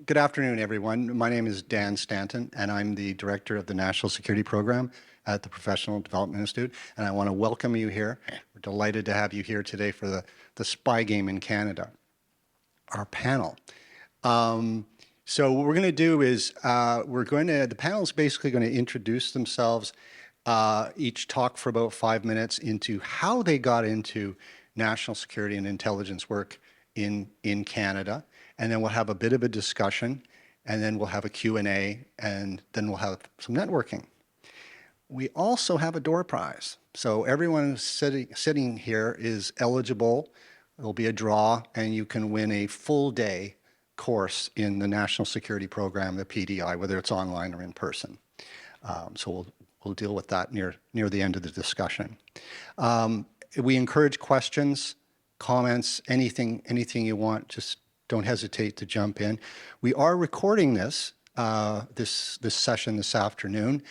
Good afternoon, everyone. My name is Dan Stanton, and I'm the Director of the National Security Program at the Professional Development Institute, and I want to welcome you here. We're delighted to have you here today for the spy game in Canada, our panel. So what we're going to do is the panel is basically going to introduce themselves, each talk for about 5 minutes into how they got into national security and intelligence work in Canada. And then we'll have a bit of a discussion, and then we'll have a Q&A, and then we'll have some networking. We also have a door prize. So everyone sitting here is eligible. There'll be a draw, and you can win a full day course in the National Security Program, the PDI, whether it's online or in person. So we'll deal with that near the end of the discussion. We encourage questions, comments, anything you want. Just don't hesitate to jump in. We are recording this session this afternoon,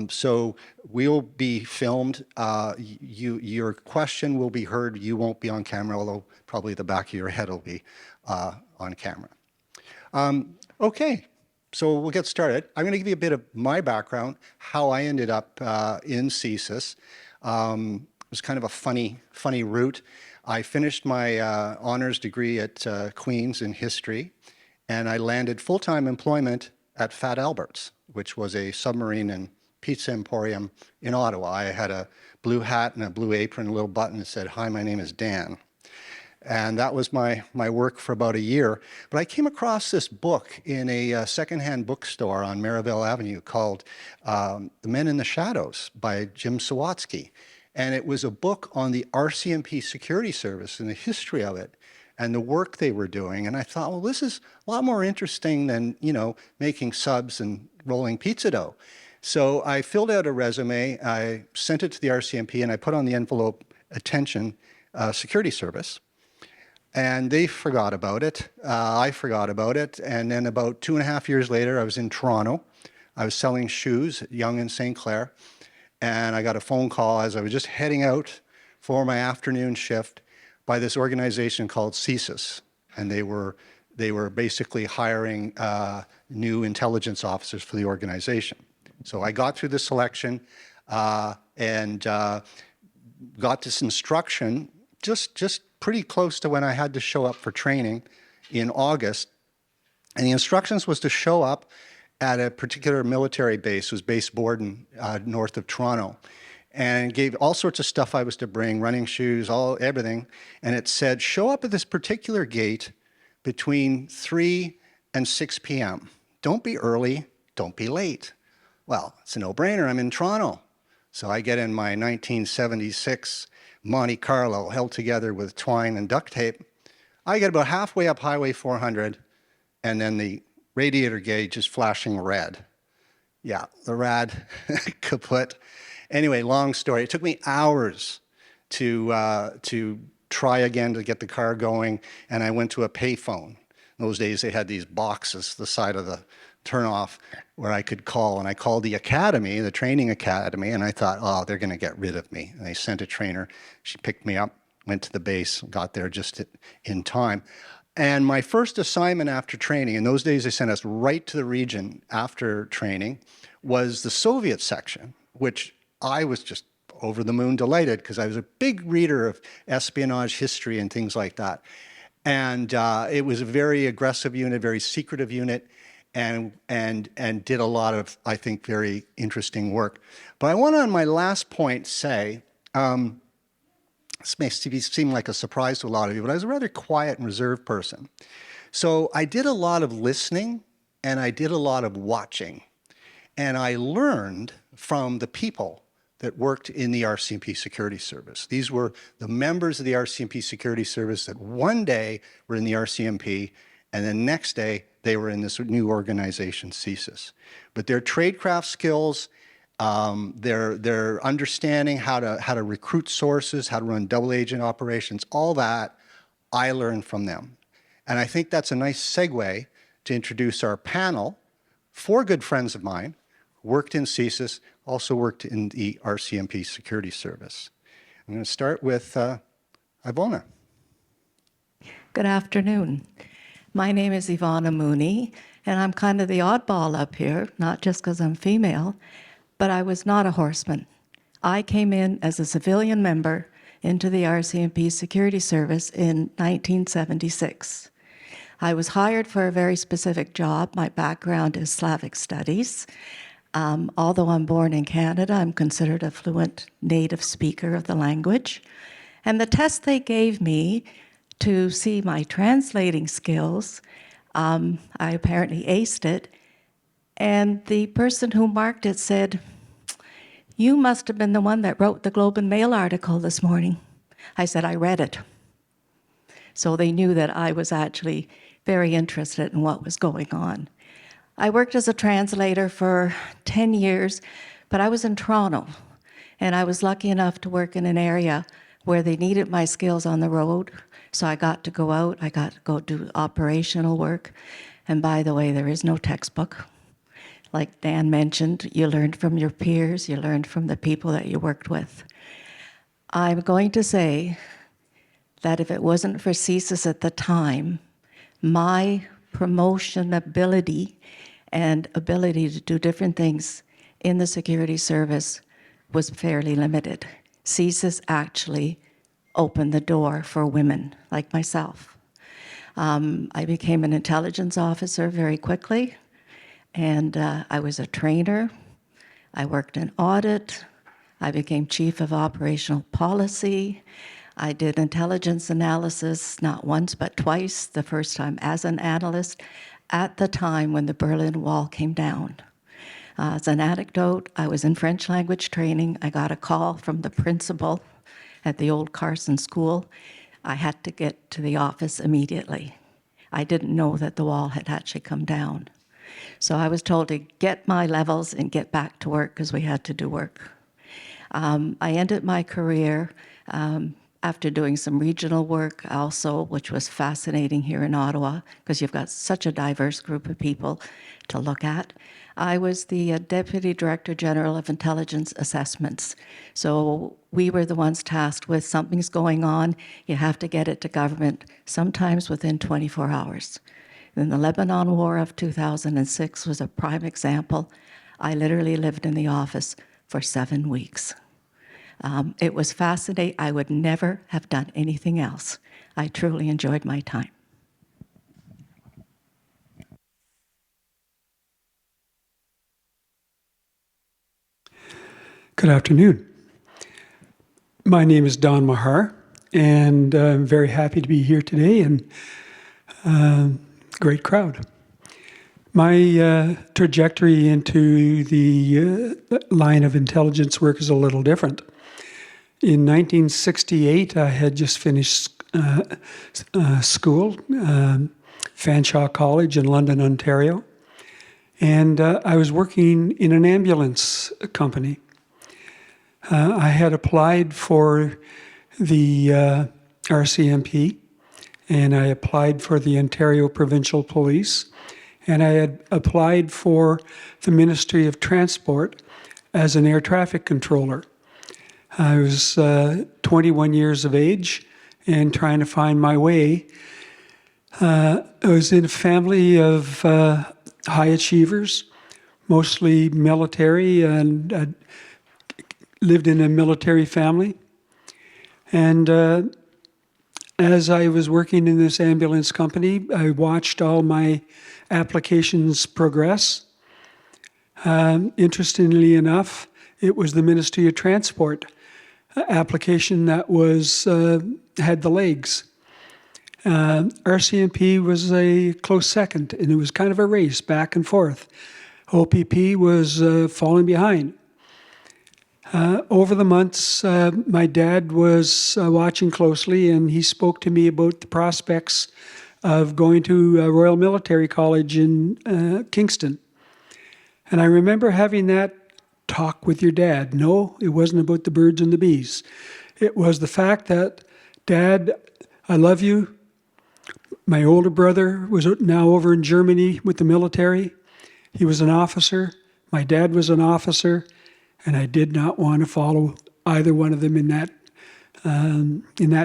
so we'll be filmed. Your question will be heard. You won't be on camera, although probably the back of your head will be on camera. Okay, so we'll get started. I'm going to give you a bit of my background, how I ended up in CSIS. It was kind of a funny route. I finished my honors degree at Queen's in history, and I landed full-time employment at Fat Albert's, which was a submarine and pizza emporium in Ottawa. I had a blue hat and a blue apron, a little button that said, "Hi, my name is Dan." And that was my work for about a year. But I came across this book in a secondhand bookstore on Merivale Avenue called The Men in the Shadows by Jim Sawatsky. And it was a book on the RCMP security service and the history of it and the work they were doing. And I thought, well, this is a lot more interesting than, making subs and rolling pizza dough. So I filled out a resume, I sent it to the RCMP, and I put on the envelope, "Attention, Security Service." And they forgot about it. I forgot about it. And then about 2.5 years later, I was in Toronto. I was selling shoes at Yonge and St. Clair. And I got a phone call as I was just heading out for my afternoon shift by this organization called CSIS. And they were basically hiring new intelligence officers for the organization. So I got through the selection and got this instruction just pretty close to when I had to show up for training in August. And the instructions was to show up at a particular military base. It was Base Borden, north of Toronto, and gave all sorts of stuff I was to bring, running shoes, everything. And it said, show up at this particular gate between 3 and 6 p.m. Don't be early, don't be late. Well, it's a no-brainer, I'm in Toronto. So I get in my 1976 Monte Carlo held together with twine and duct tape. I get about halfway up Highway 400, and then the radiator gauge is flashing red. Yeah, the rad kaput. Anyway, long story. It took me hours to try again to get the car going, and I went to a payphone. In those days, they had these boxes, the side of the turnoff, where I could call. And I called the academy, the training academy, and I thought, oh, they're going to get rid of me. And they sent a trainer. She picked me up, went to the base, got there just in time. And my first assignment after training, in those days they sent us right to the region after training, was the Soviet section, which I was just over the moon delighted because I was a big reader of espionage history and things like that. And it was a very aggressive unit, very secretive unit, and did a lot of, I think, very interesting work. But I want to, on my last point, say, this may seem like a surprise to a lot of you, but I was a rather quiet and reserved person. So I did a lot of listening and I did a lot of watching. And I learned from the people that worked in the RCMP Security Service. These were the members of the RCMP Security Service that one day were in the RCMP, and the next day they were in this new organization, CSIS. But their tradecraft skills, their understanding how to recruit sources, how to run double agent operations, all that I learned from them. And I think that's a nice segue to introduce our panel. 4 good friends of mine worked in CSIS, also worked in the RCMP Security Service. I'm going to start with Ivona. Good afternoon. My name is Ivona Mooney, and I'm kind of the oddball up here, not just because I'm female, but I was not a horseman. I came in as a civilian member into the RCMP Security Service in 1976. I was hired for a very specific job. My background is Slavic studies. Although I'm born in Canada, I'm considered a fluent native speaker of the language. And the test they gave me to see my translating skills, I apparently aced it. And the person who marked it said, "You must have been the one that wrote the Globe and Mail article this morning." I said, "I read it." So they knew that I was actually very interested in what was going on. I worked as a translator for 10 years, but I was in Toronto, and I was lucky enough to work in an area where they needed my skills on the road. So I got to go out, I got to go do operational work. And by the way, there is no textbook. Like Dan mentioned, you learned from your peers, you learned from the people that you worked with. I'm going to say that if it wasn't for CSIS at the time, my promotion ability and ability to do different things in the security service was fairly limited. CSIS actually opened the door for women like myself. I became an intelligence officer very quickly, and I was a trainer. I worked in audit. I became chief of operational policy. I did intelligence analysis not once but twice, the first time as an analyst, at the time when the Berlin Wall came down. As an anecdote, I was in French language training. I got a call from the principal at the old Carson School. I had to get to the office immediately. I didn't know that the wall had actually come down. So I was told to get my levels and get back to work because we had to do work. I ended my career after doing some regional work also, which was fascinating here in Ottawa because you've got such a diverse group of people to look at. I was the Deputy Director General of Intelligence Assessments. So we were the ones tasked with something's going on, you have to get it to government, sometimes within 24 hours. And the Lebanon War of 2006 was a prime example. I literally lived in the office for 7 weeks. It was fascinating. I would never have done anything else. I truly enjoyed my time. Good afternoon. My name is Don Mahar, and I'm very happy to be here today, and great crowd. My trajectory into the line of intelligence work is a little different. In 1968, I had just finished school, Fanshawe College in London, Ontario, and I was working in an ambulance company. I had applied for the RCMP, and I applied for the Ontario Provincial Police, and I had applied for the Ministry of Transport as an air traffic controller. I was 21 years of age and trying to find my way. I was in a family of high achievers, mostly military, and I lived in a military family. And as I was working in this ambulance company, I watched all my applications progress. Interestingly enough, it was the Ministry of Transport application that was had the legs. RCMP was a close second, and it was kind of a race back and forth. OPP was falling behind. Over the months, my dad was watching closely, and he spoke to me about the prospects of going to Royal Military College in Kingston. And I remember having that talk with your dad. No, it wasn't about the birds and the bees. It was the fact that, Dad, I love you. My older brother was now over in Germany with the military. He was an officer. My dad was an officer. And I did not want to follow either one of them in that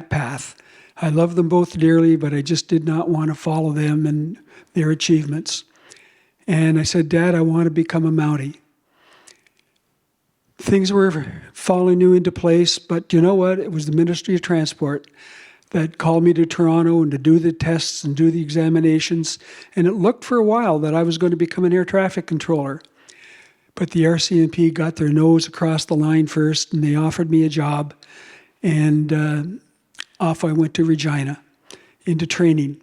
path. I love them both dearly, but I just did not want to follow them and their achievements. And I said, Dad, I want to become a Mountie. Things were falling new into place, but you know what? It was the Ministry of Transport that called me to Toronto and to do the tests and do the examinations. And it looked for a while that I was going to become an air traffic controller. But the RCMP got their nose across the line first, and they offered me a job. And off I went to Regina into training.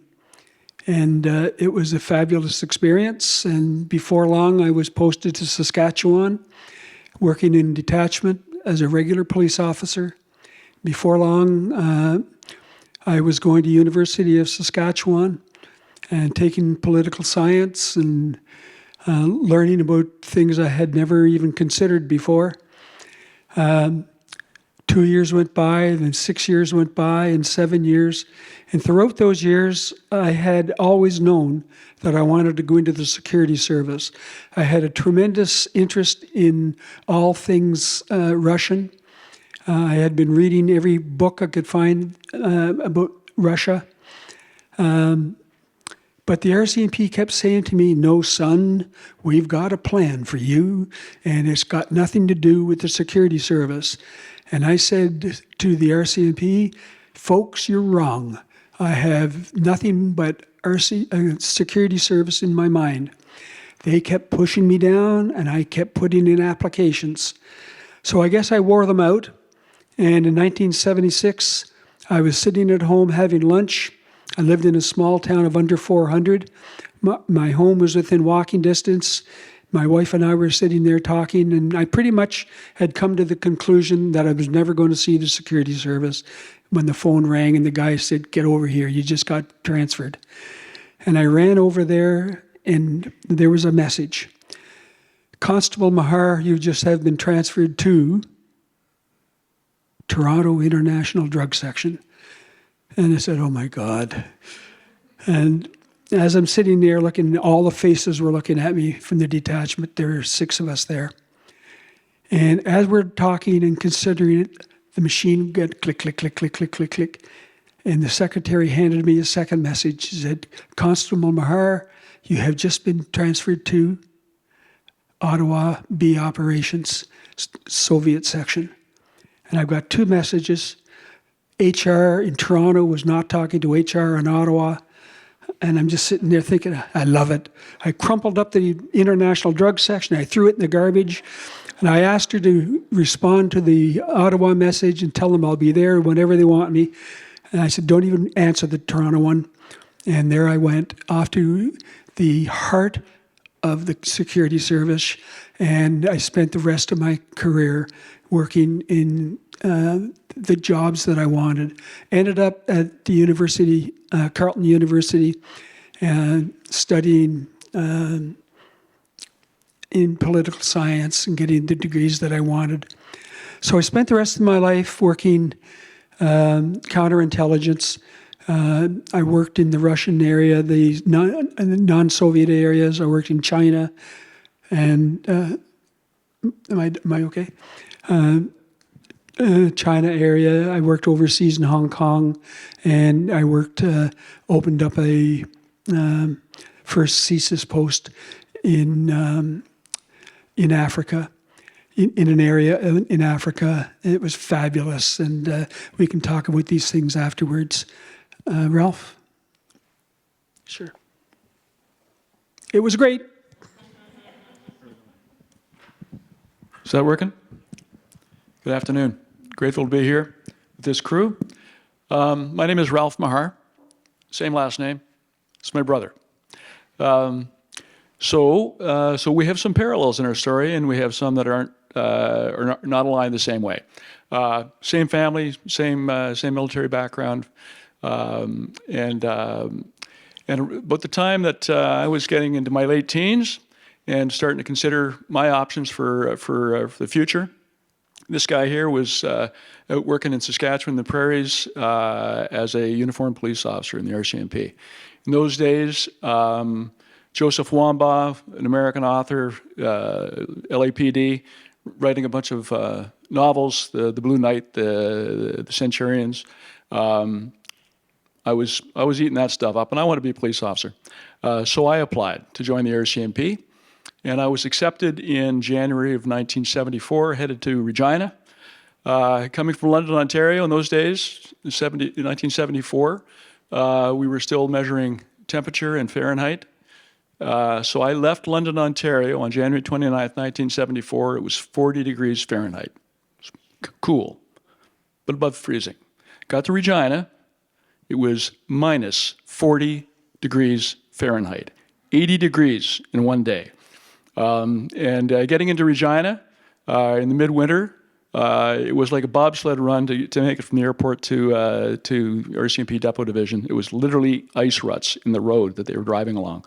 And it was a fabulous experience. And before long, I was posted to Saskatchewan, working in detachment as a regular police officer. Before long, I was going to University of Saskatchewan and taking political science and learning about things I had never even considered before. 2 years went by, then 6 years went by, and 7 years. And throughout those years, I had always known that I wanted to go into the security service. I had a tremendous interest in all things Russian. I had been reading every book I could find about Russia. But the RCMP kept saying to me, no, son, we've got a plan for you, and it's got nothing to do with the security service. And I said to the RCMP, folks, you're wrong. I have nothing but security service in my mind. They kept pushing me down, and I kept putting in applications. So I guess I wore them out. And in 1976, I was sitting at home having lunch. I lived in a small town of under 400. My home was within walking distance. My wife and I were sitting there talking, and I pretty much had come to the conclusion that I was never going to see the security service when the phone rang and the guy said, get over here, you just got transferred. And I ran over there, and there was a message. Constable Mahar, you just have been transferred to Toronto International Drug Section. And I said, oh my God. And as I'm sitting there looking, all the faces were looking at me from the detachment. There were 6 of us there. And as we're talking and considering it, the machine would get click, click, click, click, click, click, click. And the secretary handed me a second message. She said, Constable Mahar, you have just been transferred to Ottawa B Operations, Soviet section. And I've got 2 messages. HR in Toronto was not talking to HR in Ottawa. And I'm just sitting there thinking, I love it. I crumpled up the international drug section. I threw it in the garbage. And I asked her to respond to the Ottawa message and tell them I'll be there whenever they want me. And I said, don't even answer the Toronto one. And there I went off to the heart of the security service. And I spent the rest of my career working in the jobs that I wanted. Ended up at the university, Carleton University, studying in political science and getting the degrees that I wanted. So I spent the rest of my life working counterintelligence. I worked in the Russian area, the non-Soviet areas. I worked in China, and am I okay? China area. I worked overseas in Hong Kong, and I opened up a first CSIS post in Africa, in an area in Africa. It was fabulous, and we can talk about these things afterwards. Ralph? Sure. It was great. Is that working? Good afternoon. Grateful to be here with this crew. My name is Ralph Mahar. Same last name. It's my brother. So we have some parallels in our story, and we have some that aren't or not aligned the same way. Same family, same military background, and about the time that I was getting into my late teens and starting to consider my options for the future. This guy here was out working in Saskatchewan, the prairies, as a uniformed police officer in the RCMP. In those days, Joseph Wambaugh, an American author, LAPD, writing a bunch of novels, the Blue Knight, the Centurions. I was eating that stuff up, and I wanted to be a police officer. So I applied to join the RCMP, and I was accepted in January of 1974, headed to Regina. Coming from London, Ontario in those days, 1974, we were still measuring temperature in Fahrenheit. So I left London, Ontario on January 29th, 1974. It was 40 degrees Fahrenheit. It was cool, but above freezing. Got to Regina. It was minus 40 degrees Fahrenheit, 80 degrees in one day. Getting into Regina in the midwinter, it was like a bobsled run to make it from the airport to RCMP Depot Division. It was literally ice ruts in the road that they were driving along.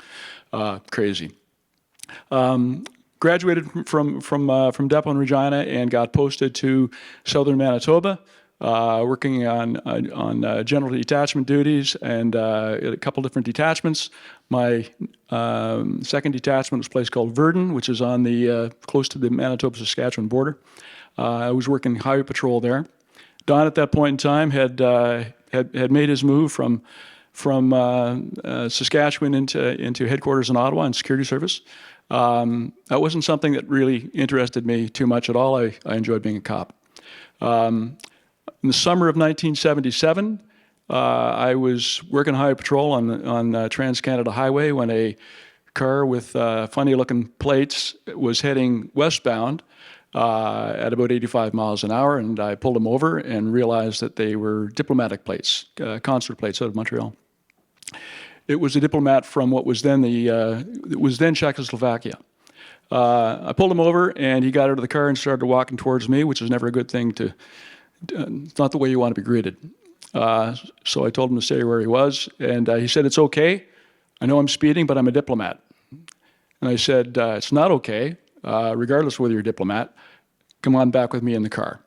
Crazy. Graduated from Depot in Regina and got posted to southern Manitoba, working on general detachment duties and a couple different detachments. My second detachment was a place called Virden, which is on the close to the Manitoba-Saskatchewan border. I was working highway patrol there. Don, at that point in time, had made his move from Saskatchewan into headquarters in Ottawa in security service. That wasn't something that really interested me too much at all. I enjoyed being a cop. In the summer of 1977, I was working highway patrol on Trans-Canada Highway when a car with funny-looking plates was heading westbound at about 85 miles an hour, and I pulled them over and realized that they were diplomatic plates, consular plates out of Montreal. It was a diplomat from what was then Czechoslovakia. I pulled him over, and he got out of the car and started walking towards me, which is never a good thing to. It's not the way you want to be greeted. So I told him to stay where he was, and he said, "It's okay. I know I'm speeding, but I'm a diplomat." And I said, "It's not okay. Regardless of whether you're a diplomat, come on back with me in the car."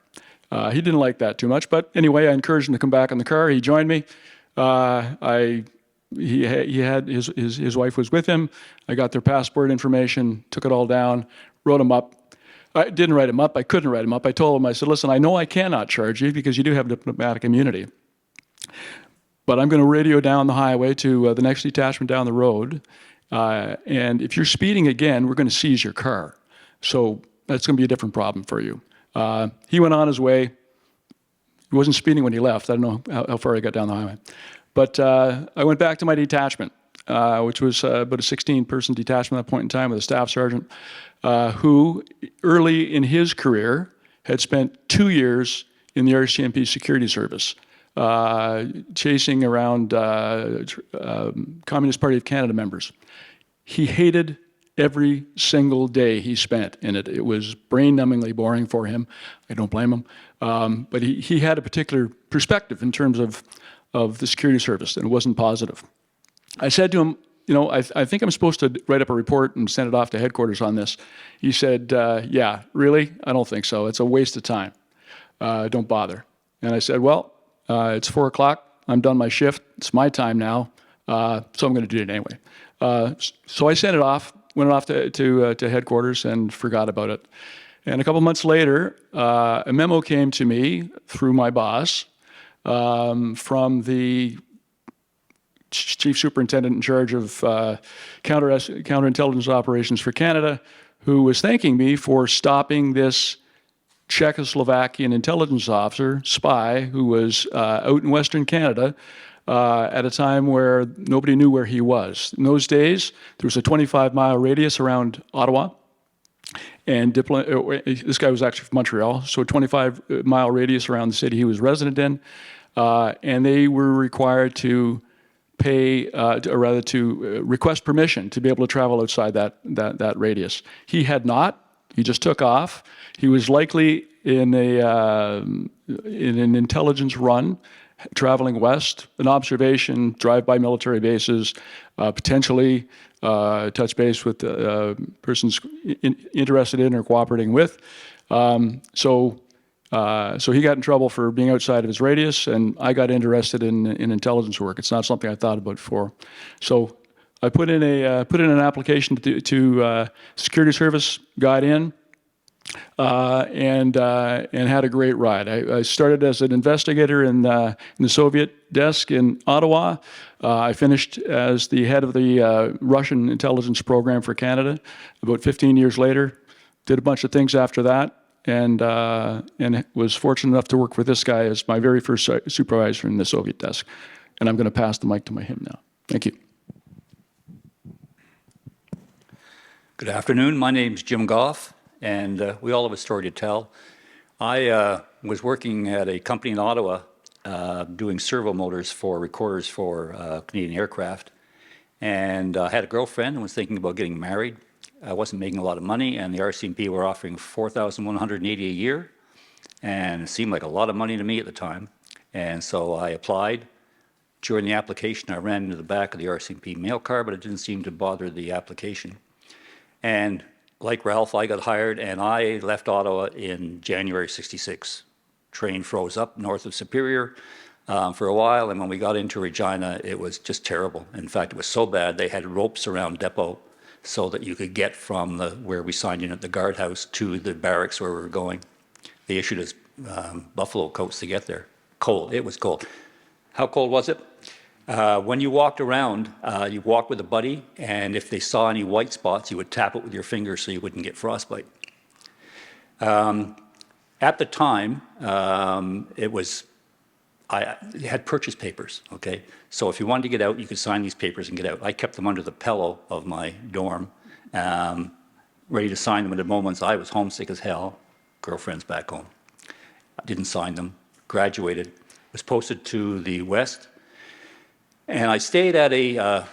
He didn't like that too much, but anyway, I encouraged him to come back in the car. He joined me. He had his wife was with him. I got their passport information, took it all down, wrote him up. I didn't write him up. I couldn't write him up. I told him, I said, "Listen, I know I cannot charge you because you do have diplomatic immunity, but I'm going to radio down the highway to the next detachment down the road, and if you're speeding again, we're going to seize your car. So that's going to be a different problem for you." He went on his way. He wasn't speeding when he left. I don't know how far he got down the highway. But I went back to my detachment, which was about a 16-person detachment at that point in time with a staff sergeant, who early in his career had spent 2 years in the RCMP security service, chasing around Communist Party of Canada members. He hated every single day he spent in it. It was brain-numbingly boring for him. I don't blame him. But he had a particular perspective in terms of the security service, and it wasn't positive. I said to him, I think I'm supposed to write up a report and send it off to headquarters on this. He said, "Yeah, really? I don't think so. It's a waste of time. Don't bother." And I said, "Well, it's 4 o'clock. I'm done my shift. It's my time now, so I'm going to do it anyway." So I sent it off, went off to headquarters and forgot about it. And a couple months later, a memo came to me through my boss from the chief superintendent in charge of counterintelligence operations for Canada, who was thanking me for stopping this Czechoslovakian intelligence officer, spy, who was out in Western Canada at a time where nobody knew where he was. In those days, there was a 25-mile radius around Ottawa, and this guy was actually from Montreal, so a 25-mile radius around the city he was resident in, and they were required to request permission to be able to travel outside that radius. He had not. He just took off. He was likely in an intelligence run, traveling west, an observation, drive-by military bases, potentially touch base with persons interested in or cooperating with. So he got in trouble for being outside of his radius, and I got interested in intelligence work. It's not something I thought about before. So I put in an application to security service, got in, and had a great ride. I started as an investigator in the Soviet desk in Ottawa. I finished as the head of the Russian intelligence program for Canada. About 15 years later, did a bunch of things after that, and was fortunate enough to work with this guy as my very first supervisor in the Soviet desk. And I'm going to pass the mic to him now. Thank you. Good afternoon. My name's Jim Gough, and we all have a story to tell. I was working at a company in Ottawa doing servo motors for recorders for Canadian aircraft, and I had a girlfriend and was thinking about getting married. I wasn't making a lot of money, and the RCMP were offering $4,180 a year, and it seemed like a lot of money to me at the time. And so I applied. During the application, I ran into the back of the RCMP mail car, but it didn't seem to bother the application. And like Ralph, I got hired, and I left Ottawa in January '66. Train froze up north of Superior for a while, and when we got into Regina, it was just terrible. In fact, it was so bad they had ropes around depot so that you could get from where we signed in at the guardhouse to the barracks where we were going. They issued us buffalo coats to get there. Cold. It was cold. How cold was it? When you walked around, you walked with a buddy, and if they saw any white spots, you would tap it with your finger so you wouldn't get frostbite. At the time, you had purchase papers, okay? So if you wanted to get out, you could sign these papers and get out. I kept them under the pillow of my dorm, ready to sign them at the moments. I was homesick as hell, girlfriend's back home. I didn't sign them, graduated, was posted to the West, and I stayed at a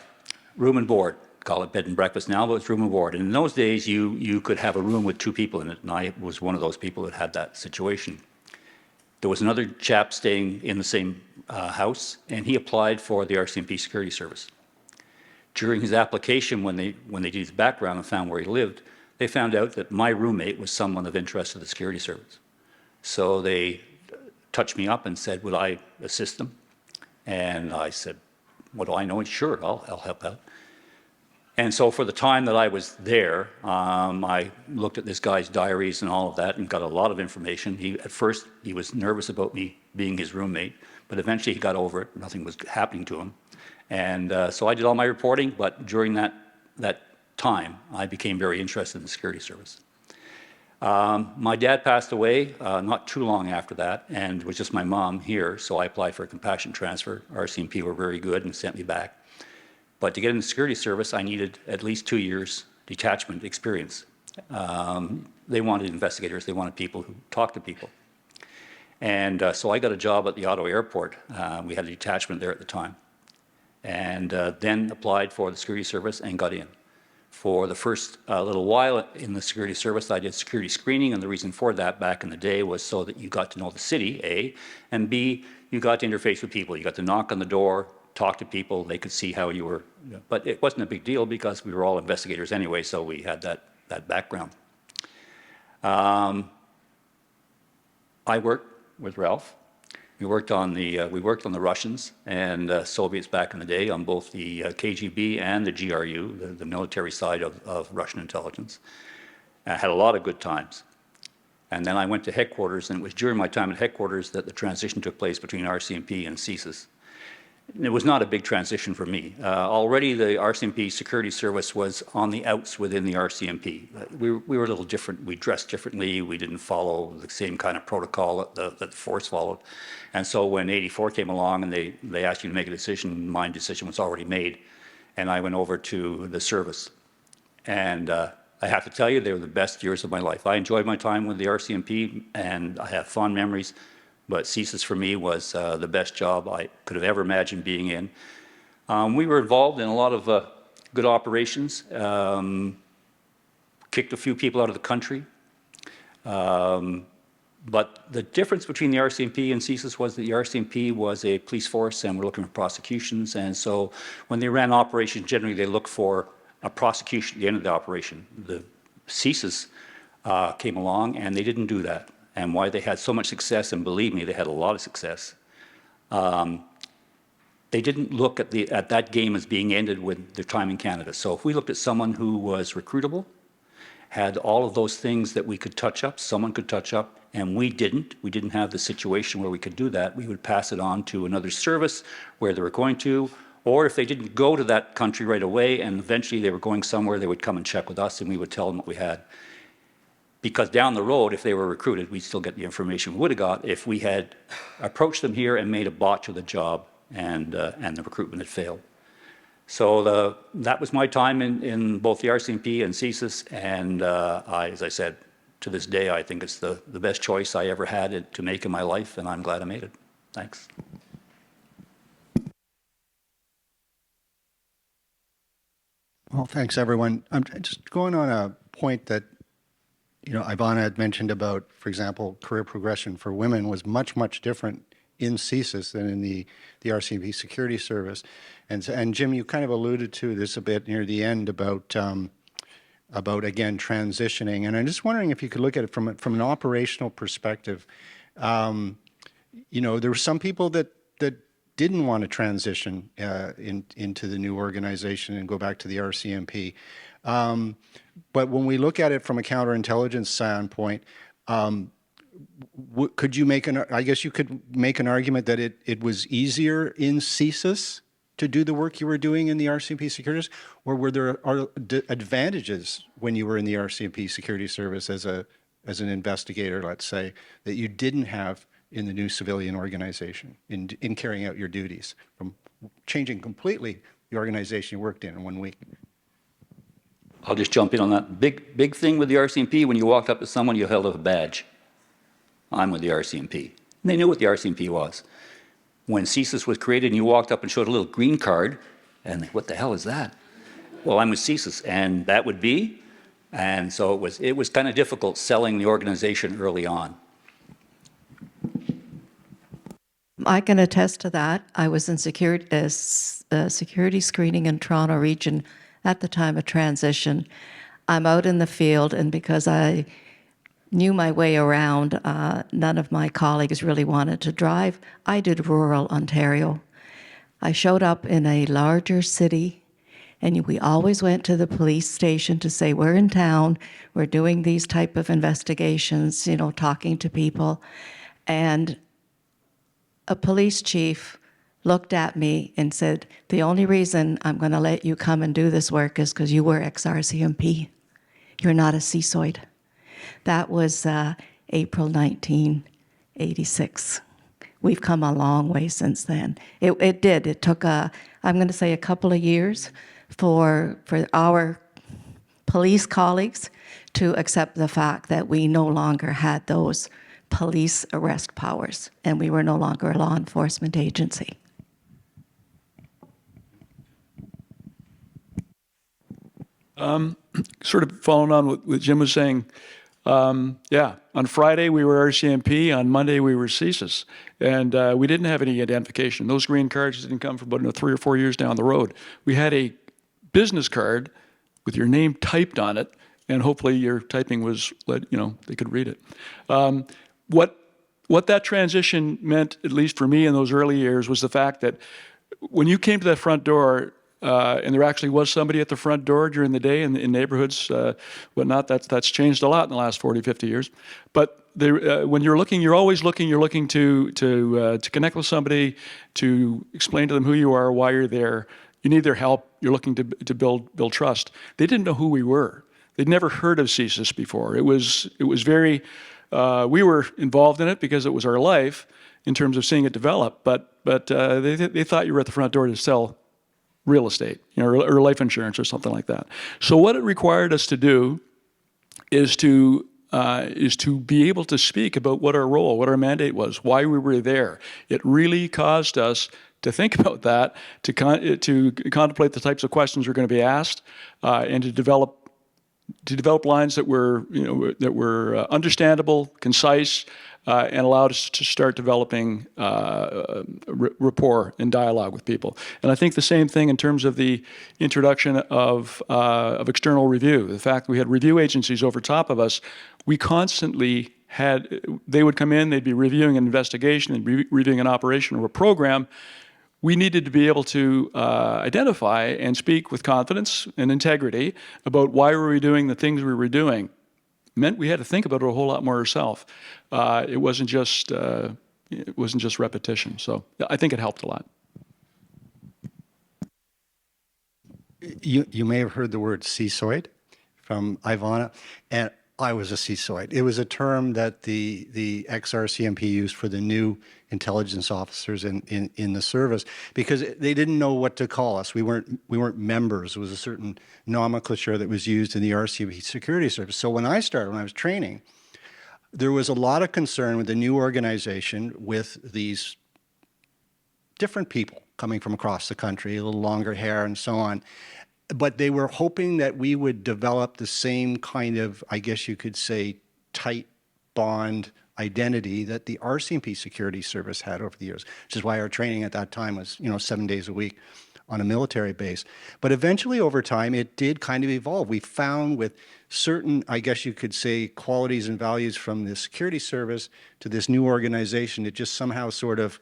room and board, call it bed and breakfast now, but it's room and board. And in those days, you could have a room with 2 people in it, and I was one of those people that had that situation. There was another chap staying in the same house, and he applied for the RCMP Security Service. During his application, when they did his background and found where he lived, they found out that my roommate was someone of interest to the Security Service. So they touched me up and said, would I assist them? And I said, what do I know? Sure, I'll help out. And so for the time that I was there, I looked at this guy's diaries and all of that and got a lot of information. At first, he was nervous about me being his roommate, but eventually he got over it. Nothing was happening to him. And so I did all my reporting, but during that time, I became very interested in the security service. My dad passed away not too long after that, and it was just my mom here, so I applied for a compassion transfer. RCMP were very good and sent me back. But to get in the security service, I needed at least 2 years detachment experience. They wanted investigators, they wanted people who talk to people. And so I got a job at the Ottawa airport. We had a detachment there at the time. And then applied for the security service and got in. For the first little while in the security service, I did security screening, and the reason for that back in the day was so that you got to know the city, A, and B, you got to interface with people. You got to knock on the door, talk to people, they could see how you were. But it wasn't a big deal because we were all investigators anyway, so we had that background. I worked with Ralph. We worked on the Russians and Soviets back in the day on both the KGB and the GRU, the military side of Russian intelligence. I had a lot of good times. And then I went to headquarters, and it was during my time at headquarters that the transition took place between RCMP and CSIS. It was not a big transition for me. Already the RCMP Security Service was on the outs within the RCMP. We were a little different. We dressed differently. We didn't follow the same kind of protocol that the force followed. And so when 84 came along and they asked you to make a decision, my decision was already made. And I went over to the service. And I have to tell you, they were the best years of my life. I enjoyed my time with the RCMP, and I have fond memories. But CSIS for me was the best job I could have ever imagined being in. We were involved in a lot of good operations, kicked a few people out of the country. But the difference between the RCMP and CSIS was that the RCMP was a police force and we're looking for prosecutions. And so when they ran operations, generally they looked for a prosecution at the end of the operation. The CSIS came along and they didn't do that. And why they had so much success, and believe me, they had a lot of success, they didn't look at that game as being ended with their time in Canada. So if we looked at someone who was recruitable had all of those things that we could touch up, someone could touch up, and we didn't. We didn't have the situation where we could do that. We would pass it on to another service where they were going to, or if they didn't go to that country right away and eventually they were going somewhere, they would come and check with us and we would tell them what we had. Because down the road, if they were recruited, we'd still get the information we would have got if we had approached them here and made a botch of the job and the recruitment had failed. So that was my time in both the RCMP and CSIS, and as I said, to this day, I think it's the best choice I ever had to make in my life, and I'm glad I made it. Thanks. Well, thanks, everyone. I'm just going on a point that, Ivona had mentioned about, for example, career progression for women was much, much different in CSIS than in the RCMP Security Service. And Jim, you kind of alluded to this a bit near the end about again, transitioning. And I'm just wondering if you could look at it from an operational perspective. There were some people that didn't want to transition into the new organization and go back to the RCMP. But when we look at it from a counterintelligence standpoint, could you I guess you could make an argument that it was easier in CSIS to do the work you were doing in the RCMP Security Service, or were there advantages when you were in the RCMP Security Service as an investigator, let's say, that you didn't have in the new civilian organization in carrying out your duties, from changing completely the organization you worked in 1 week? I'll just jump in on that. Big thing with the RCMP, when you walked up to someone, you held up a badge. I'm with the RCMP. And they knew what the RCMP was. When CSIS was created and you walked up and showed a little green card, and they, what the hell is that? Well, I'm with CSIS, and that would be. And so it was kind of difficult selling the organization early on. I can attest to that. I was in security screening in Toronto region at the time of transition. I'm out in the field, and because I knew my way around, none of my colleagues really wanted to drive. I did rural Ontario. I showed up in a larger city, and we always went to the police station to say, we're in town, we're doing these type of investigations, talking to people. And a police chief looked at me and said, the only reason I'm going to let you come and do this work is because you were ex-RCMP. You're not a CSOID. That was April 1986. We've come a long way since then. It did. It took, I'm going to say, a couple of years for our police colleagues to accept the fact that we no longer had those police arrest powers, and we were no longer a law enforcement agency. Sort of following on what Jim was saying, on Friday we were RCMP, on Monday we were CSIS, and we didn't have any identification. Those green cards didn't come for about 3 or 4 years down the road. We had a business card with your name typed on it, and hopefully your typing was, they could read it. What that transition meant, at least for me in those early years, was the fact that when you came to that front door, and there actually was somebody at the front door during the day in neighborhoods, whatnot, that's changed a lot in the last 40, 50 years. But when you're looking, you're always looking, you're looking to connect with somebody, to explain to them who you are, why you're there. You need their help. You're looking to build trust. They didn't know who we were. They'd never heard of CSIS before. It was very, we were involved in it because it was our life in terms of seeing it develop, but they thought you were at the front door to sell real estate, or life insurance or something like that. So what it required us to do is to be able to speak about what our role, what our mandate was, why we were there. It really caused us to think about that, to contemplate the types of questions we're going to be asked, and to develop lines that were understandable, concise, and allowed us to start developing rapport and dialogue with people. And I think the same thing in terms of the introduction of external review. The fact that we had review agencies over top of us, we constantly they would come in, they'd be reviewing an investigation and reviewing an operation or a program. we needed to be able to identify and speak with confidence and integrity about why were we doing the things we were doing. It meant we had to think about it a whole lot more ourselves. It wasn't just repetition. So I think it helped a lot. You may have heard the word CISOID from Ivona, and I was a CISOID. It was a term that the ex-RCMP used for the new intelligence officers in the service because they didn't know what to call us. We weren't members. It was a certain nomenclature that was used in the RCMP security service. So when I was training, there was a lot of concern with the new organization with these different people coming from across the country, a little longer hair and so on. But they were hoping that we would develop the same kind of, I guess you could say, tight bond identity that the RCMP security service had over the years, which is why our training at that time was, 7 days a week on a military base. But eventually over time, it did kind of evolve. We found with certain, I guess you could say, qualities and values from the security service to this new organization, it just somehow sort of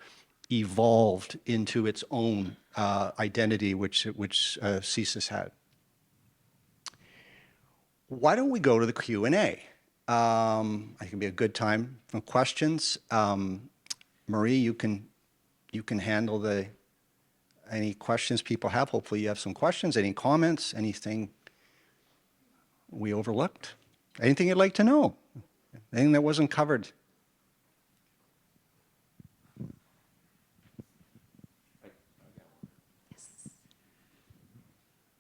evolved into its own identity, which CSIS had. Why don't we go to the Q&A? I think it'd be a good time for questions. Marie, you can handle any questions people have. Hopefully you have some questions, any comments, anything we overlooked, anything you'd like to know, anything that wasn't covered.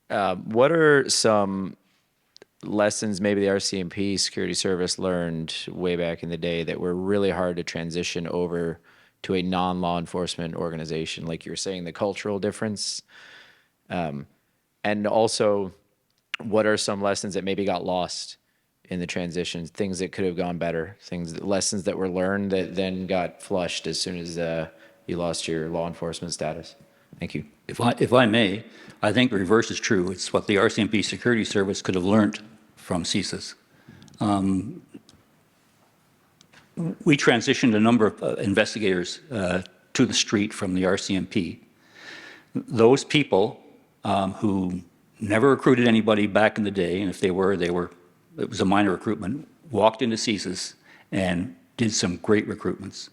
What are some lessons maybe the RCMP security service learned way back in the day that were really hard to transition over to a non-law enforcement organization? Like you were saying, the cultural difference. And also, what are some lessons that maybe got lost in the transition? Things that could have gone better, lessons that were learned that then got flushed as soon as you lost your law enforcement status? Thank you. If I may, I think the reverse is true. It's what the RCMP security service could have learned from CSIS. We transitioned a number of investigators to the street from the RCMP. Those people who never recruited anybody back in the day, and if they were, it was a minor recruitment, walked into CSIS and did some great recruitments.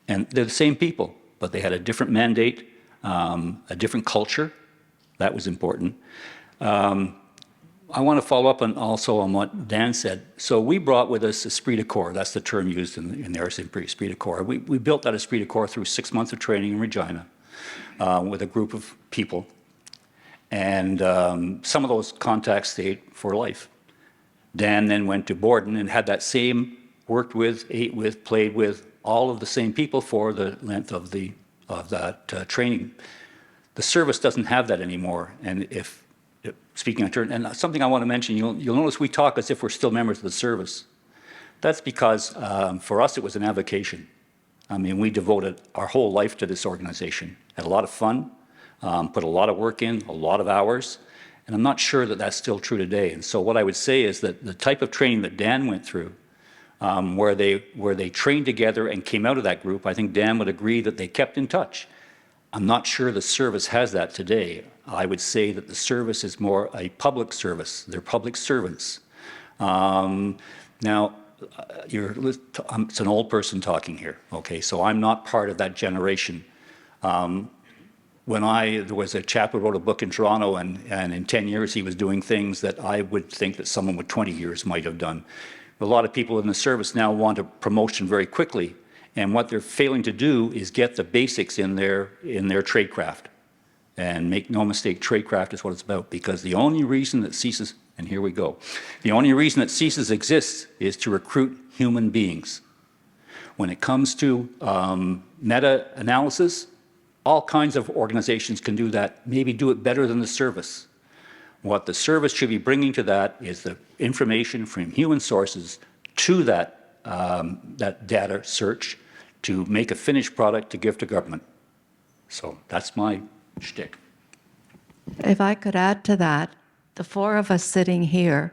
And they're the same people, but they had a different mandate, a different culture. That was important. I want to follow up also on what Dan said. So we brought with us esprit de corps. That's the term used in the RCMP, esprit de corps. We built that esprit de corps through 6 months of training in Regina with a group of people. And some of those contacts stayed for life. Dan then went to Borden and had that same, worked with, ate with, played with, all of the same people for the length of that training. The service doesn't have that anymore. And speaking on turn, and something I want to mention, you'll notice we talk as if we're still members of the service. That's because for us it was an avocation. I mean, we devoted our whole life to this organization. Had a lot of fun, put a lot of work in, a lot of hours, and I'm not sure that that's still true today. And so what I would say is that the type of training that Dan went through, where they trained together and came out of that group, I think Dan would agree that they kept in touch. I'm not sure the service has that today. I would say that the service is more a public service. They're public servants. Now, it's an old person talking here, okay? So I'm not part of that generation. There was a chap who wrote a book in Toronto, and in 10 years he was doing things that I would think that someone with 20 years might have done. A lot of people in the service now want a promotion very quickly, and what they're failing to do is get the basics in their tradecraft. And make no mistake, tradecraft is what it's about, because the only reason that CSIS, and here we go, the only reason that CSIS exists is to recruit human beings. When it comes to meta-analysis, all kinds of organizations can do that, maybe do it better than the service. What the service should be bringing to that is the information from human sources to that data search to make a finished product to give to government. So that's my shtick. If I could add to that, the four of us sitting here,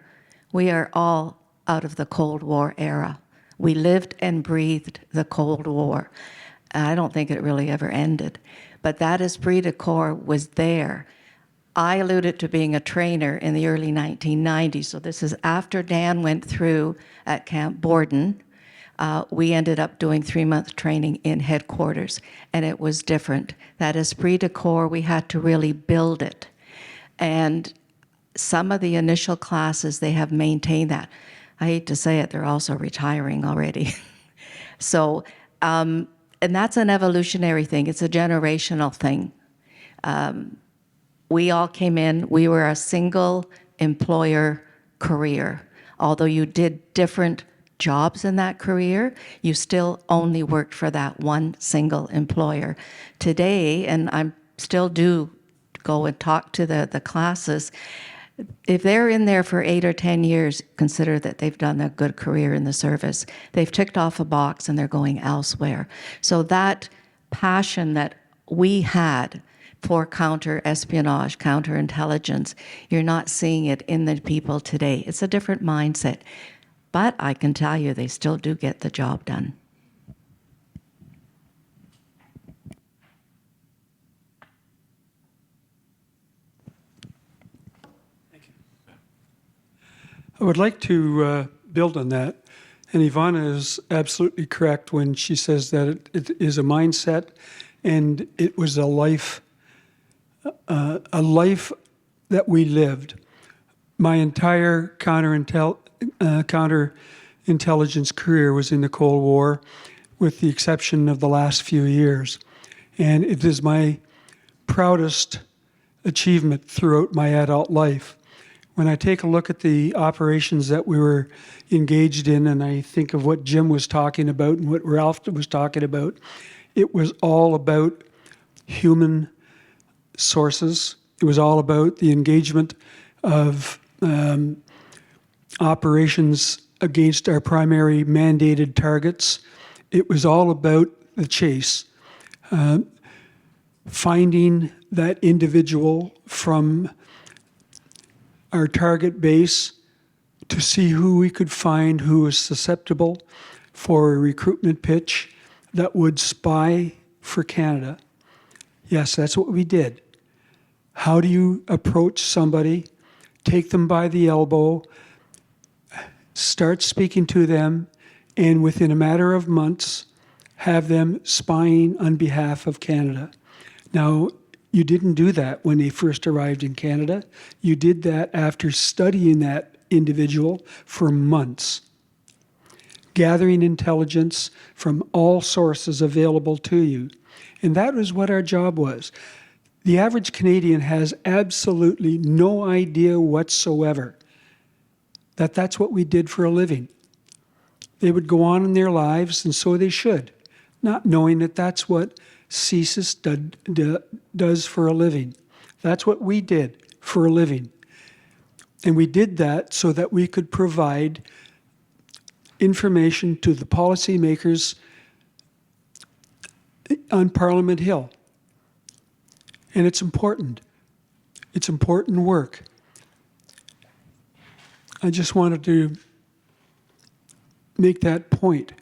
we are all out of the Cold War era. We lived and breathed the Cold War. I don't think it really ever ended. But that esprit de corps was there. I alluded to being a trainer in the early 1990s, so this is after Dan went through at Camp Borden. We ended up doing 3-month training in headquarters, and it was different. That esprit de corps, we had to really build it. And some of the initial classes, they have maintained that. I hate to say it, they're also retiring already. So, and that's an evolutionary thing. It's a generational thing. We all came in, we were a single employer career. Although you did different jobs in that career, you still only worked for that one single employer. Today, and I still do go and talk to the classes, if they're in there for 8 or 10 years, consider that they've done a good career in the service. They've ticked off a box and they're going elsewhere. So that passion that we had for counter-espionage, counterintelligence, you're not seeing it in the people today. It's a different mindset. But I can tell you, they still do get the job done. I would like to build on that. And Ivona is absolutely correct when she says that it is a mindset and it was a life that we lived. My entire counterintelligence career was in the Cold War, with the exception of the last few years. And it is my proudest achievement throughout my adult life. When I take a look at the operations that we were engaged in, and I think of what Jim was talking about and what Ralph was talking about, it was all about human sources. It was all about the engagement of operations against our primary mandated targets. It was all about the chase, finding that individual from our target base to see who we could find who was susceptible for a recruitment pitch that would spy for Canada. Yes, that's what we did. How do you approach somebody, take them by the elbow, start speaking to them, and within a matter of months, have them spying on behalf of Canada? Now, you didn't do that when they first arrived in Canada. You did that after studying that individual for months, gathering intelligence from all sources available to you. And that was what our job was. The average Canadian has absolutely no idea whatsoever that that's what we did for a living. They would go on in their lives, and so they should, not knowing that that's what CSIS does for a living. That's what we did for a living. And we did that so that we could provide information to the policymakers on Parliament Hill. And it's important. It's important work. I just wanted to make that point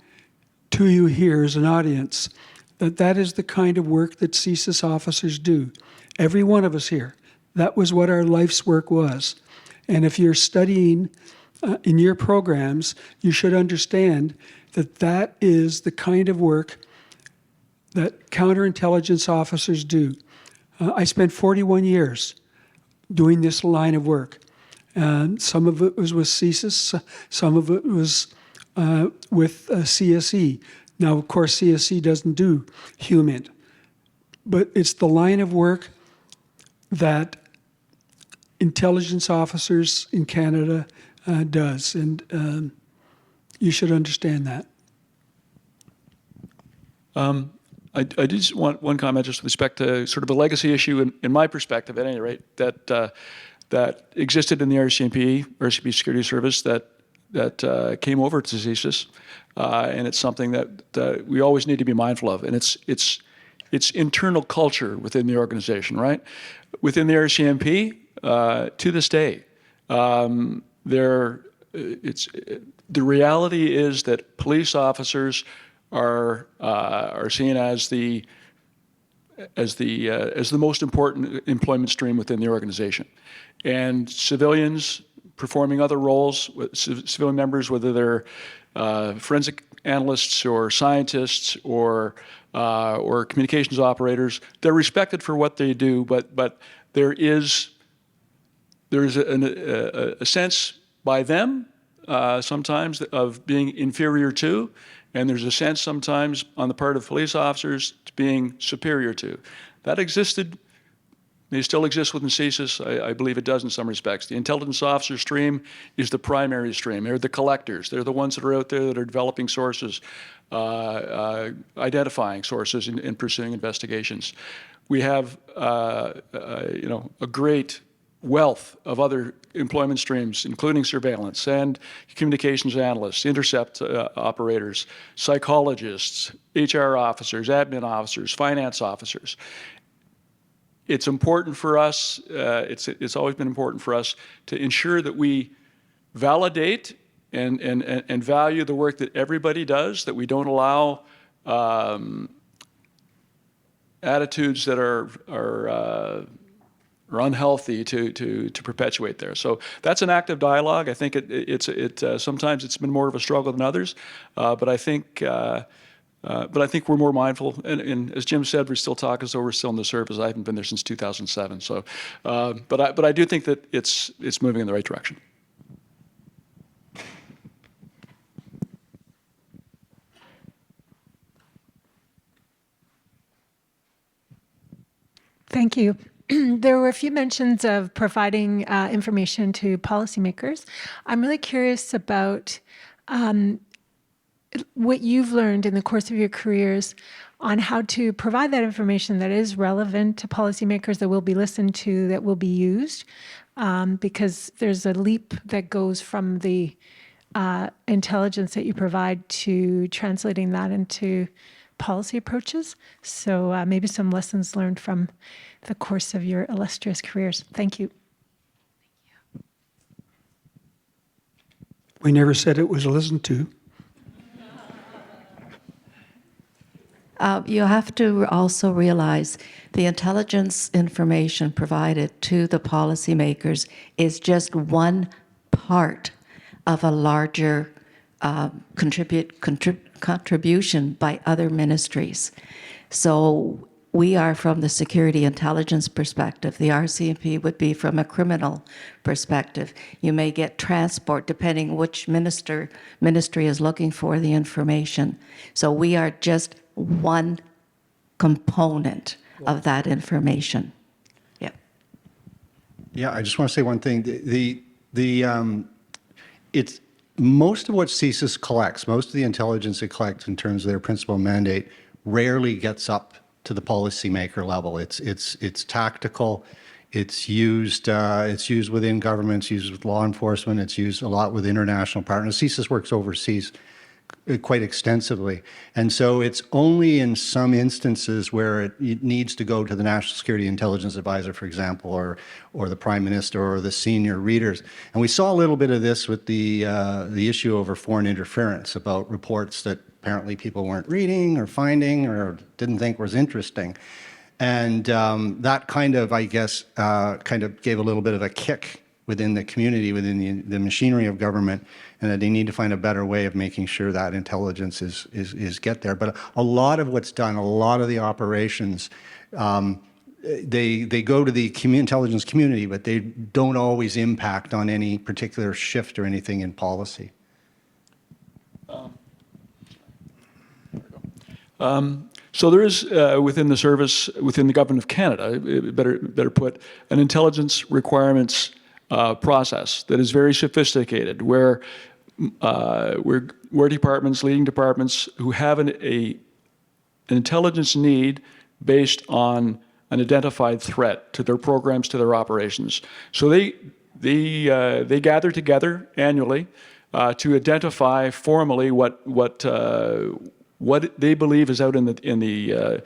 to you here as an audience, that that is the kind of work that CSIS officers do. Every one of us here, that was what our life's work was. And if you're studying in your programs, you should understand that that is the kind of work that counterintelligence officers do. I spent 41 years doing this line of work. Some of it was with CSIS, some of it was with CSE. Now, of course, CSE doesn't do HUMINT, but it's the line of work that intelligence officers in Canada does, and you should understand that. I did just want one comment just with respect to sort of the legacy issue, in my perspective, at any rate, that existed in the RCMP Security Service that came over to CSIS, and it's something that we always need to be mindful of, and it's internal culture within the organization, right? Within the RCMP, to this day, the reality is that police officers are seen as the most important employment stream within the organization, and civilians performing other roles, civilian members, whether they're forensic analysts or scientists or communications operators, they're respected for what they do, but there's a sense by them sometimes of being inferior to, and there's a sense sometimes on the part of police officers to being superior to. That existed, may still exist within CSIS. I believe it does in some respects. The intelligence officer stream is the primary stream. They're the collectors. They're the ones that are out there that are developing sources, identifying sources and pursuing investigations. We have a great wealth of other employment streams, including surveillance and communications analysts, intercept operators, psychologists, HR officers, admin officers, finance officers. It's important for us, it's always been important for us to ensure that we validate and value the work that everybody does, that we don't allow attitudes that are unhealthy to perpetuate there. So that's an active dialogue. I think sometimes it's been more of a struggle than others, but I think we're more mindful. And as Jim said, we're still talking as though we're still in the service. I haven't been there since 2007. So, but I do think that it's moving in the right direction. Thank you. There were a few mentions of providing information to policymakers. I'm really curious about what you've learned in the course of your careers on how to provide that information that is relevant to policymakers, that will be listened to, that will be used, because there's a leap that goes from the intelligence that you provide to translating that into policy approaches. So maybe some lessons learned from the course of your illustrious careers. Thank you. We never said it was listened to. You have to also realize the intelligence information provided to the policymakers is just one part of a larger contribution by other ministries. So we are from the security intelligence perspective. The RCMP would be from a criminal perspective. You may get transport depending which ministry is looking for the information. So we are just one component of that information. Yeah. Yeah, I just want to say one thing. It's most of what CSIS collects, most of the intelligence it collects in terms of their principal mandate, rarely gets up to the policymaker level. It's tactical. It's used within governments, used with law enforcement. It's used a lot with international partners. CSIS works overseas quite extensively. And so it's only in some instances where it needs to go to the National Security Intelligence Advisor, for example, or the Prime Minister or the senior readers. And we saw a little bit of this with the issue over foreign interference, about reports that apparently people weren't reading or finding or didn't think was interesting. And that kind of, I guess, kind of gave a little bit of a kick within the community, within the machinery of government, and that they need to find a better way of making sure that intelligence is get there. But a lot of what's done, a lot of the operations, they go to the intelligence community, but they don't always impact on any particular shift or anything in policy. So there is within the service, within the government of Canada, better put, an intelligence requirements process that is very sophisticated, where departments, leading departments, who have an intelligence need based on an identified threat to their programs, to their operations. So they gather together annually to identify formally what they believe is out in the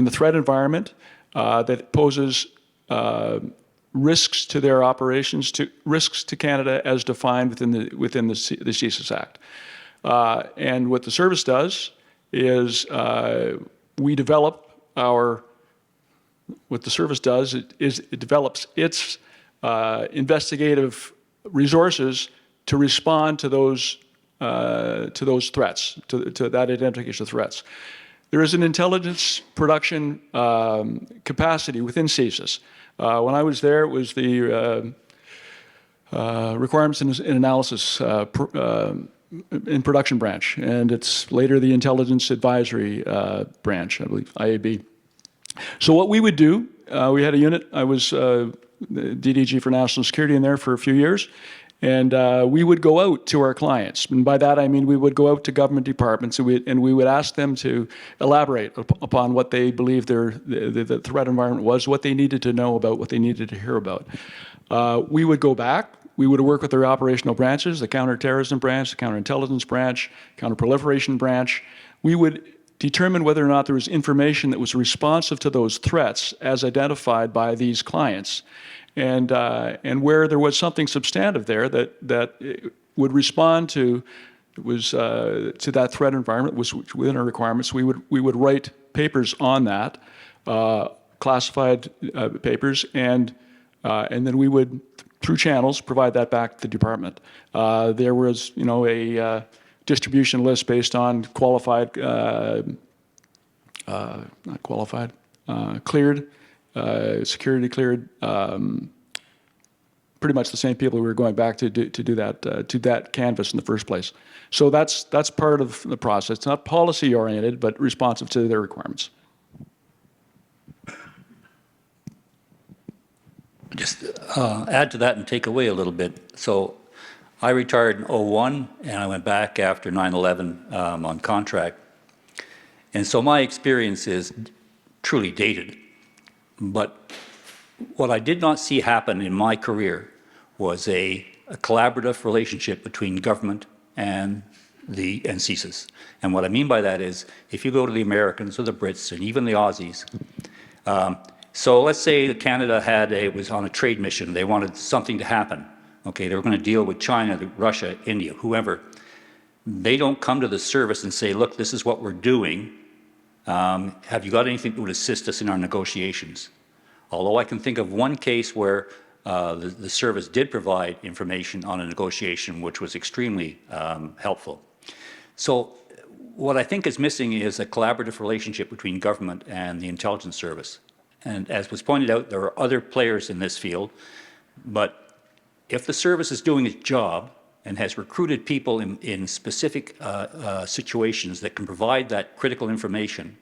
threat environment that poses risks to their operations, risks to Canada as defined within the CSIS Act. And what the service does is we develop what the service does is it develops its investigative resources to respond to those threats, to that identification of threats. There is an intelligence production capacity within CSIS. When I was there, it was the requirements and analysis in production branch, and it's later the intelligence advisory branch, I believe, IAB. So what we would do, we had a unit, I was the DDG for National Security in there for a few years, and we would go out to our clients. And by that I mean we would go out to government departments and we would ask them to elaborate upon what they believed the threat environment was, what they needed to know about, what they needed to hear about. We would go back. We would work with their operational branches, the counterterrorism branch, the counterintelligence branch, counterproliferation branch. We would determine whether or not there was information that was responsive to those threats as identified by these clients, and where there was something substantive there that would respond to that threat environment, was within our requirements. We would write papers on that, classified papers, and then we would, through channels, provide that back to the department. There was, a distribution list based on qualified, not qualified, cleared, security cleared, pretty much the same people we were going back to do that canvas in the first place. So that's part of the process. It's not policy oriented, but responsive to their requirements. Just add to that and take away a little bit. So I retired in 2001, and I went back after 9/11 on contract. And so my experience is truly dated. But what I did not see happen in my career was a collaborative relationship between government and CSIS. And what I mean by that is, if you go to the Americans or the Brits and even the Aussies, so let's say Canada was on a trade mission. They wanted something to happen. Okay, they were going to deal with China, Russia, India, whoever. They don't come to the service and say, look, this is what we're doing. Have you got anything that would assist us in our negotiations? Although I can think of one case where the service did provide information on a negotiation, which was extremely helpful. So what I think is missing is a collaborative relationship between government and the intelligence service. And as was pointed out, there are other players in this field, but if the service is doing its job and has recruited people in specific situations that can provide that critical information,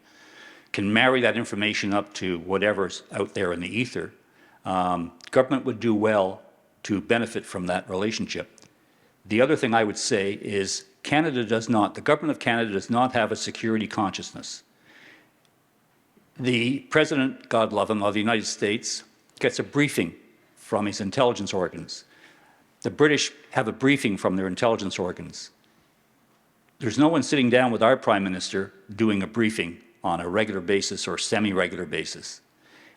can marry that information up to whatever's out there in the ether, government would do well to benefit from that relationship. The other thing I would say is the government of Canada does not have a security consciousness. The President, God love him, of the United States gets a briefing from his intelligence organs. The British have a briefing from their intelligence organs. There's no one sitting down with our Prime Minister doing a briefing on a regular basis or semi-regular basis.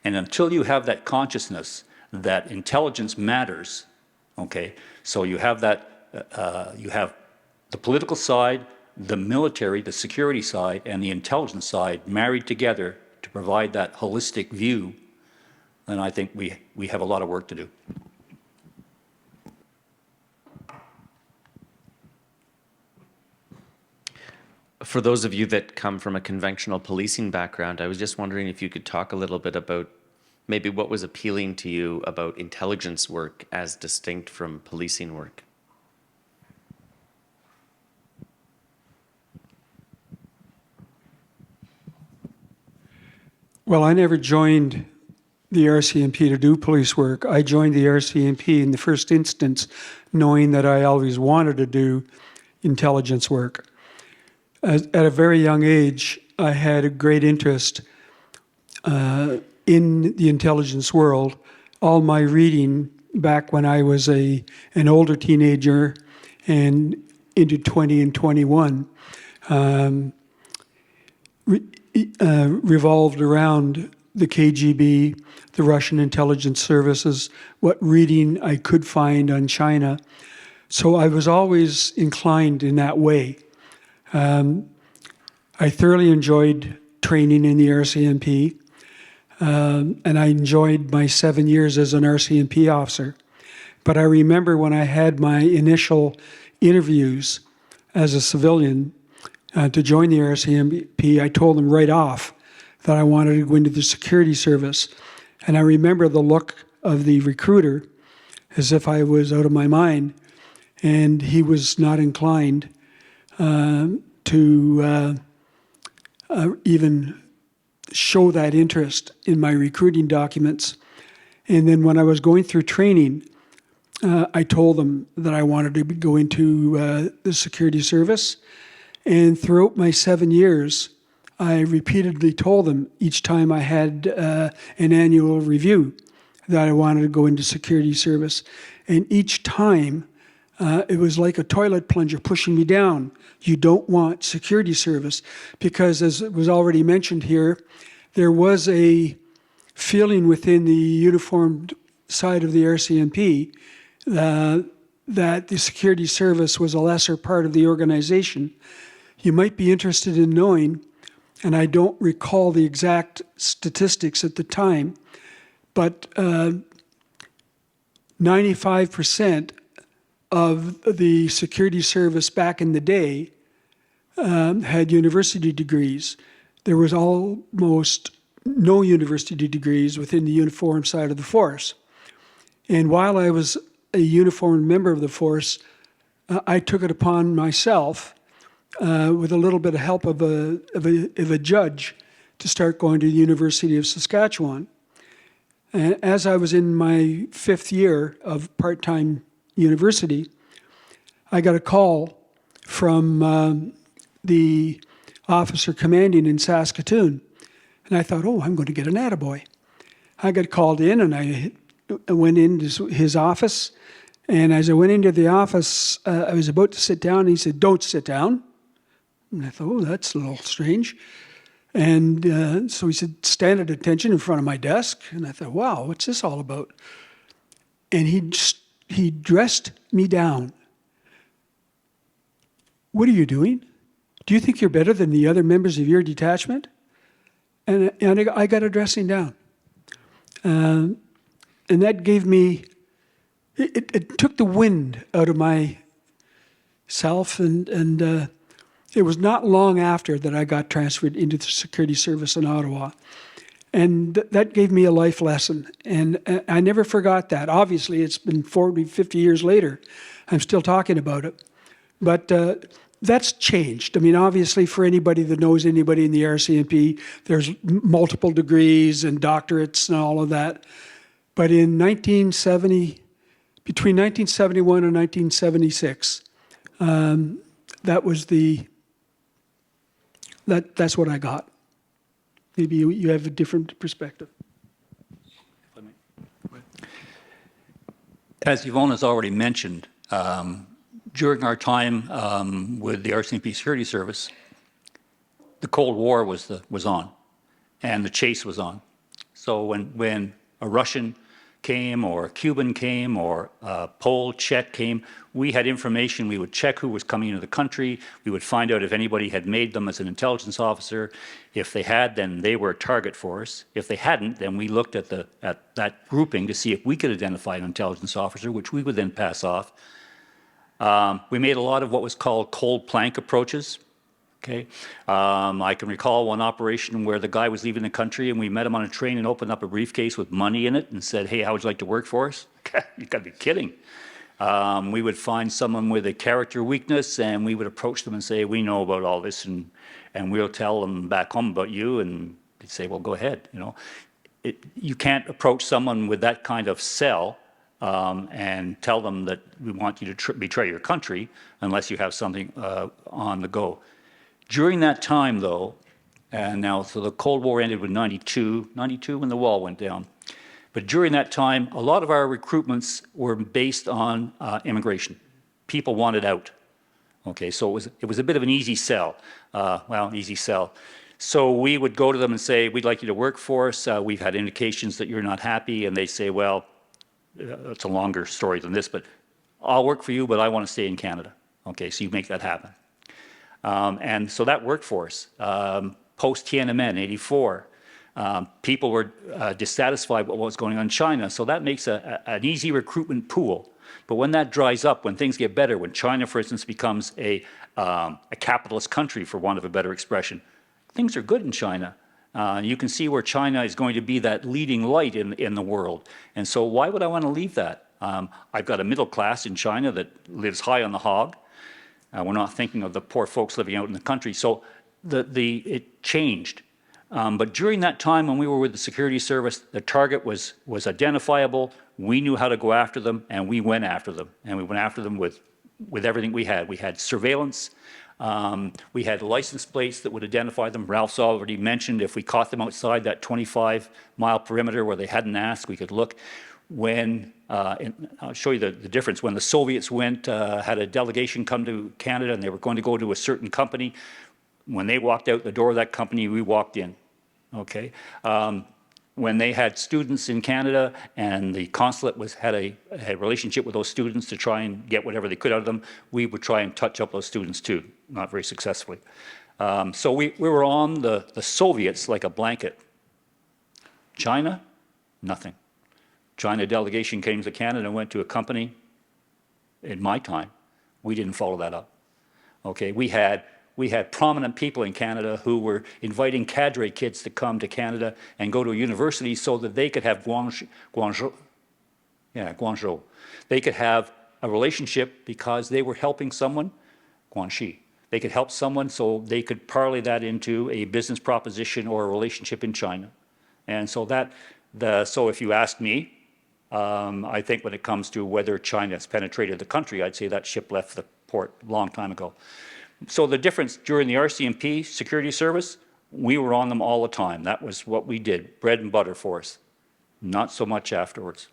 And until you have that consciousness that intelligence matters, okay, so you have that, you have the political side, the military, the security side, and the intelligence side married together to provide that holistic view, then I think we have a lot of work to do. For those of you that come from a conventional policing background, I was just wondering if you could talk a little bit about maybe what was appealing to you about intelligence work as distinct from policing work. Well, I never joined the RCMP to do police work. I joined the RCMP in the first instance, knowing that I always wanted to do intelligence work. At a very young age, I had a great interest in the intelligence world. All my reading back when I was an older teenager and into 20 and 21 revolved around the KGB, the Russian intelligence services, what reading I could find on China. So I was always inclined in that way. I thoroughly enjoyed training in the RCMP, and I enjoyed my 7 years as an RCMP officer. But I remember when I had my initial interviews as a civilian to join the RCMP, I told them right off that I wanted to go into the security service. And I remember the look of the recruiter as if I was out of my mind, and he was not inclined to even show that interest in my recruiting documents. And then when I was going through training, I told them that I wanted to go into the security service. And throughout my 7 years, I repeatedly told them each time I had an annual review that I wanted to go into security service. And each time, it was like a toilet plunger pushing me down. You don't want security service because, as it was already mentioned here, there was a feeling within the uniformed side of the RCMP that the security service was a lesser part of the organization. You might be interested in knowing, and I don't recall the exact statistics at the time, but 95% of the security service back in the day had university degrees. There was almost no university degrees within the uniformed side of the force. And while I was a uniformed member of the force, I took it upon myself, with a little bit of help of a judge, to start going to the University of Saskatchewan. And as I was in my 5th year of part-time university, I got a call from the officer commanding in Saskatoon. And I thought, oh, I'm going to get an attaboy. I got called in, and I went into his office. And as I went into the office, I was about to sit down, and he said, don't sit down. And I thought, oh, that's a little strange. And so he said, stand at attention in front of my desk. And I thought, wow, what's this all about? And he dressed me down. What are you doing? Do you think you're better than the other members of your detachment? And I got a dressing down. And that gave me, it took the wind out of myself, and it was not long after that I got transferred into the security service in Ottawa. And that gave me a life lesson. And I never forgot that. Obviously, it's been 40, 50 years later. I'm still talking about it. But that's changed. I mean, obviously, for anybody that knows anybody in the RCMP, there's multiple degrees and doctorates and all of that. But in 1970, between 1971 and 1976, that was that's what I got. Maybe you have a different perspective. As Ivona's already mentioned, during our time with the RCMP Security Service, the Cold War was on, and the chase was on. So when a Russian came, or a Cuban came, or a Pole, Czech came, we had information. We would check who was coming into the country. We would find out if anybody had made them as an intelligence officer. If they had, then they were a target for us. If they hadn't, then we looked at that grouping to see if we could identify an intelligence officer, which we would then pass off. We made a lot of what was called cold plank approaches. Okay, I can recall one operation where the guy was leaving the country, and we met him on a train and opened up a briefcase with money in it and said, "Hey, how would you like to work for us?" You've got to be kidding. We would find someone with a character weakness, and we would approach them and say, "We know about all this, and we'll tell them back home about you." And they'd say, "Well, go ahead." You know, you can't approach someone with that kind of sell and tell them that we want you to betray your country unless you have something on the go. During that time, though, so the Cold War ended with 92 when the wall went down. But during that time, a lot of our recruitments were based on immigration. People wanted out. Okay, so it was a bit of an easy sell. Easy sell. So we would go to them and say, "We'd like you to work for us. We've had indications that you're not happy." And they say, "Well, it's a longer story than this, but I'll work for you, but I want to stay in Canada." Okay, so you make that happen. And so that worked for us. Post Tiananmen, 84, people were dissatisfied with what was going on in China. So that makes an easy recruitment pool. But when that dries up, when things get better, when China, for instance, becomes a capitalist country, for want of a better expression, things are good in China. You can see where China is going to be that leading light in the world. And so why would I want to leave that? I've got a middle class in China that lives high on the hog. We're not thinking of the poor folks living out in the country. So it changed. But during that time when we were with the security service, the target was identifiable. We knew how to go after them, and we went after them. And we went after them with everything we had. We had surveillance. We had license plates that would identify them. Ralph's already mentioned if we caught them outside that 25-mile perimeter where they hadn't asked, we could look. And I'll show you the difference. When the Soviets had a delegation come to Canada and they were going to go to a certain company, when they walked out the door of that company, we walked in, okay? When they had students in Canada and the consulate had a relationship with those students to try and get whatever they could out of them, we would try and touch up those students too, not very successfully. So we were on the Soviets like a blanket. China, nothing. China delegation came to Canada and went to a company. In my time, we didn't follow that up. Okay, we had prominent people in Canada who were inviting cadre kids to come to Canada and go to a university so that they could have Guangzhou. They could have a relationship because they were helping someone, Guangxi. They could help someone so they could parlay that into a business proposition or a relationship in China. And so so if you ask me, I think when it comes to whether China has penetrated the country, I'd say that ship left the port a long time ago. So the difference during the RCMP security service, we were on them all the time. That was what we did, bread and butter for us. Not so much afterwards.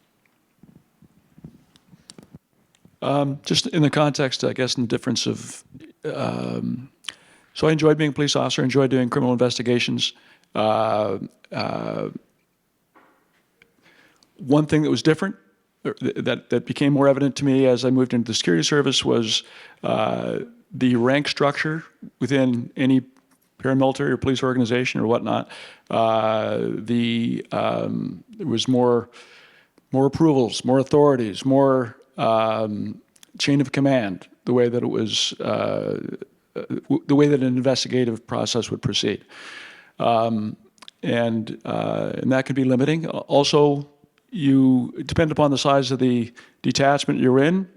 Just in the context, I guess, in the difference of, so I enjoyed being a police officer, enjoyed doing criminal investigations. One thing that was different, that became more evident to me as I moved into the security service was the rank structure within any paramilitary or police organization or whatnot. There was more approvals, more authorities, more chain of command, the way that it was, the way that an investigative process would proceed. And that could be limiting. Also, you depend upon the size of the detachment you're in.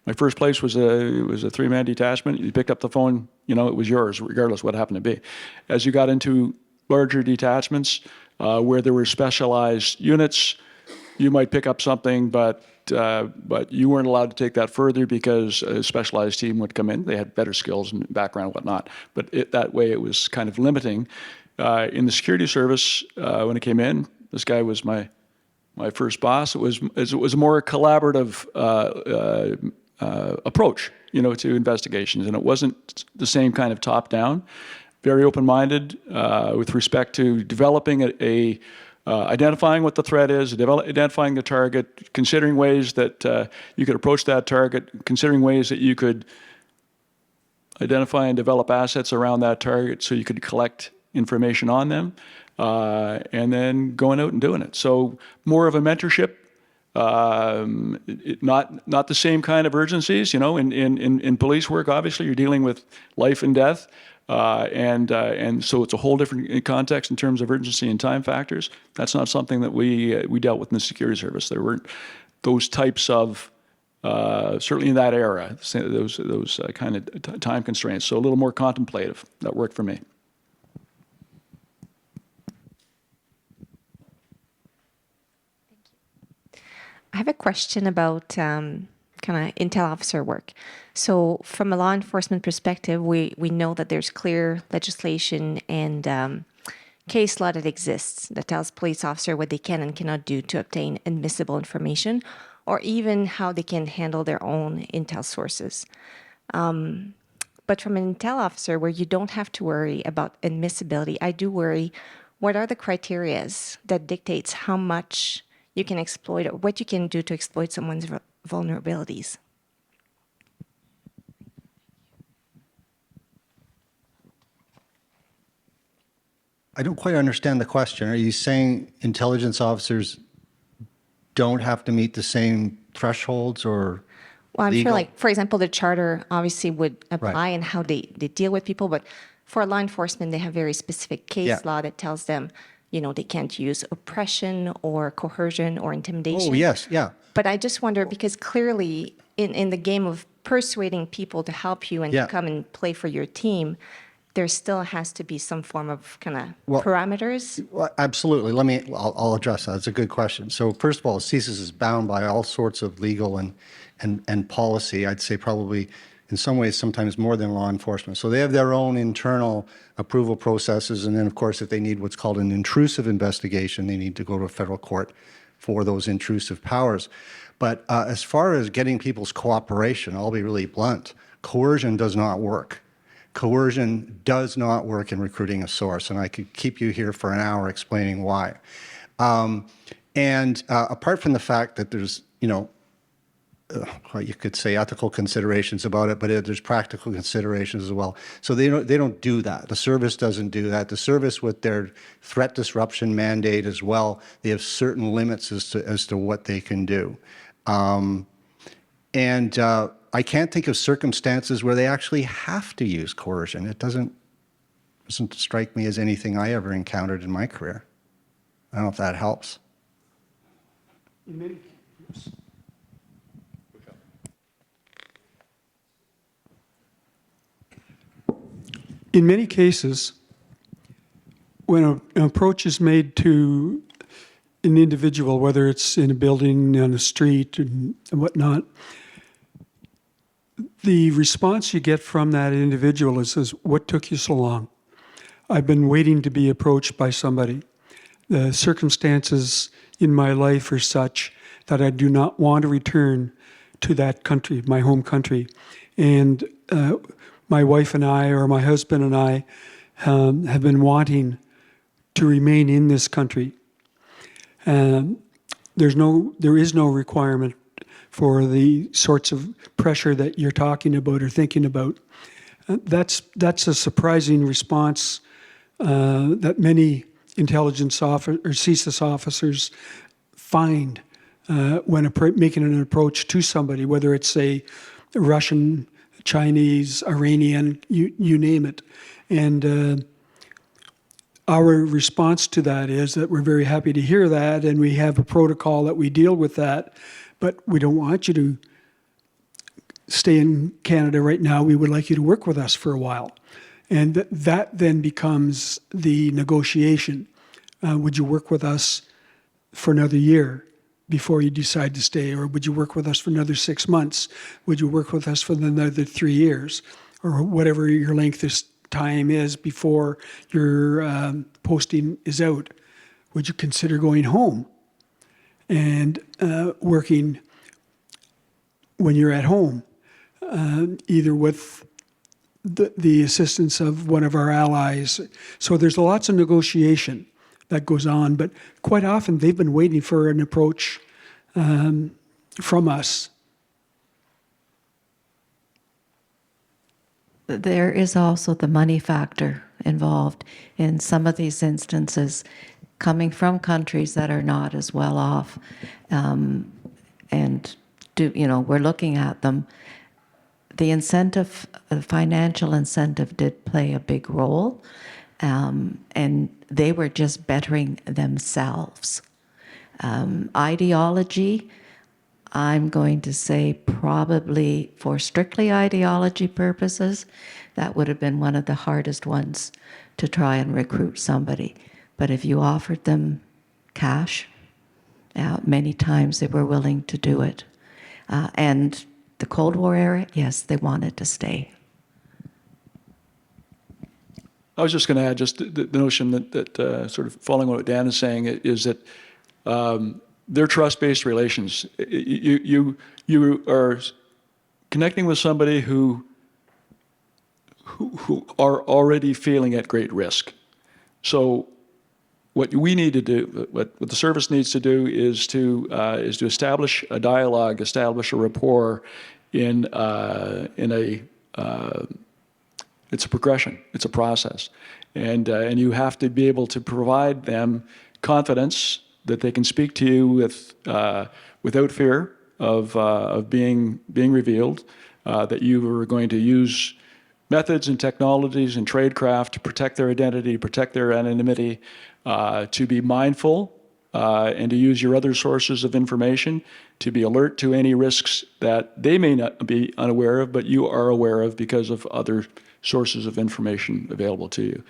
My first place was a three-man detachment. You picked up the phone, it was yours, regardless of what it happened to be. As you got into larger detachments where there were specialized units, you might pick up something, but you weren't allowed to take that further because a specialized team would come in. They had better skills and background and whatnot. But that way it was kind of limiting. In the security service, when I came in, this guy was my first boss. It was a more collaborative approach, to investigations, and it wasn't the same kind of top-down. Very open-minded with respect to developing identifying what the threat is, identifying the target, considering ways that you could approach that target, considering ways that you could identify and develop assets around that target so you could collect information on them, and then going out and doing it. So more of a mentorship. Not the same kind of urgencies, in police work, obviously you're dealing with life and death, and so it's a whole different context in terms of urgency and time factors. That's not something that we dealt with in the security service. There weren't those types of, certainly in that era, those kind of time constraints. So a little more contemplative. That worked for me. I have a question about kind of intel officer work. So from a law enforcement perspective, we know that there's clear legislation and case law that exists that tells police officer what they can and cannot do to obtain admissible information, or even how they can handle their own intel sources. But from an intel officer where you don't have to worry about admissibility, I do worry, what are the criterias that dictates how much you can exploit, or what you can do to exploit someone's vulnerabilities? I don't quite understand the question. Are you saying intelligence officers don't have to meet the same thresholds or Well, I'm sure, legal? like, for example, the charter obviously would apply Right. and how they deal with people, but for law enforcement, they have very specific case Yeah. law that tells them, they can't use oppression or coercion or intimidation. Oh, yes, yeah. But I just wonder, because clearly in the game of persuading people to help you and Yeah. to come and play for your team, there still has to be some form of kind of Well, parameters. Well, absolutely. I'll address that. It's a good question. So first of all, CSIS is bound by all sorts of legal and policy. I'd say probably in some ways, sometimes more than law enforcement. So they have their own internal approval processes. And then, of course, if they need what's called an intrusive investigation, they need to go to a federal court for those intrusive powers. But as far as getting people's cooperation, I'll be really blunt, coercion does not work. Coercion does not work in recruiting a source, and I could keep you here for an hour explaining why. Apart from the fact that there's, you could say ethical considerations about it, but there's practical considerations as well. So they don't do that. The service doesn't do that. The service, with their threat disruption mandate as well, they have certain limits as to what they can do. I can't think of circumstances where they actually have to use coercion. It doesn't strike me as anything I ever encountered in my career. I don't know if that helps. In many cases, when an approach is made to an individual, whether it's in a building, on a street, and whatnot, the response you get from that individual is, "What took you so long? I've been waiting to be approached by somebody. The circumstances in my life are such that I do not want to return to that country, my home country. And my wife and I, or my husband and I, have been wanting to remain in this country. There is no requirement for the sorts of pressure that you're talking about or thinking about." That's a surprising response that many intelligence or CSIS officers find when making an approach to somebody, whether it's a Russian, Chinese, Iranian, you name it. And our response to that is that we're very happy to hear that, and we have a protocol that we deal with that, but we don't want you to stay in Canada right now. We would like you to work with us for a while. And that then becomes the negotiation. Would you work with us for another year before you decide to stay? Or would you work with us for another 6 months? Would you work with us for another 3 years? Or whatever your length of time is before your posting is out. Would you consider going home and working when you're at home, either with the assistance of one of our allies? So there's lots of negotiation that goes on, but quite often they've been waiting for an approach from us. There is also the money factor involved in some of these instances, coming from countries that are not as well off, and we're looking at them. The incentive, the financial incentive, did play a big role, and they were just bettering themselves. Ideology, I'm going to say probably for strictly ideology purposes, that would have been one of the hardest ones to try and recruit somebody. But if you offered them cash, many times they were willing to do it. And the Cold War era, yes, they wanted to stay. I was just going to add just the notion that sort of following what Dan is saying is that they're trust-based relations. You are connecting with somebody who are already feeling at great risk. So what we need to do, what the service needs to do, is to establish a dialogue, establish a rapport in a It's a progression. It's a process. And you have to be able to provide them confidence that they can speak to you without fear of being revealed, that you are going to use methods and technologies and tradecraft to protect their identity, protect their anonymity, to be mindful and to use your other sources of information to be alert to any risks that they may not be unaware of, but you are aware of because of other sources of information available to you.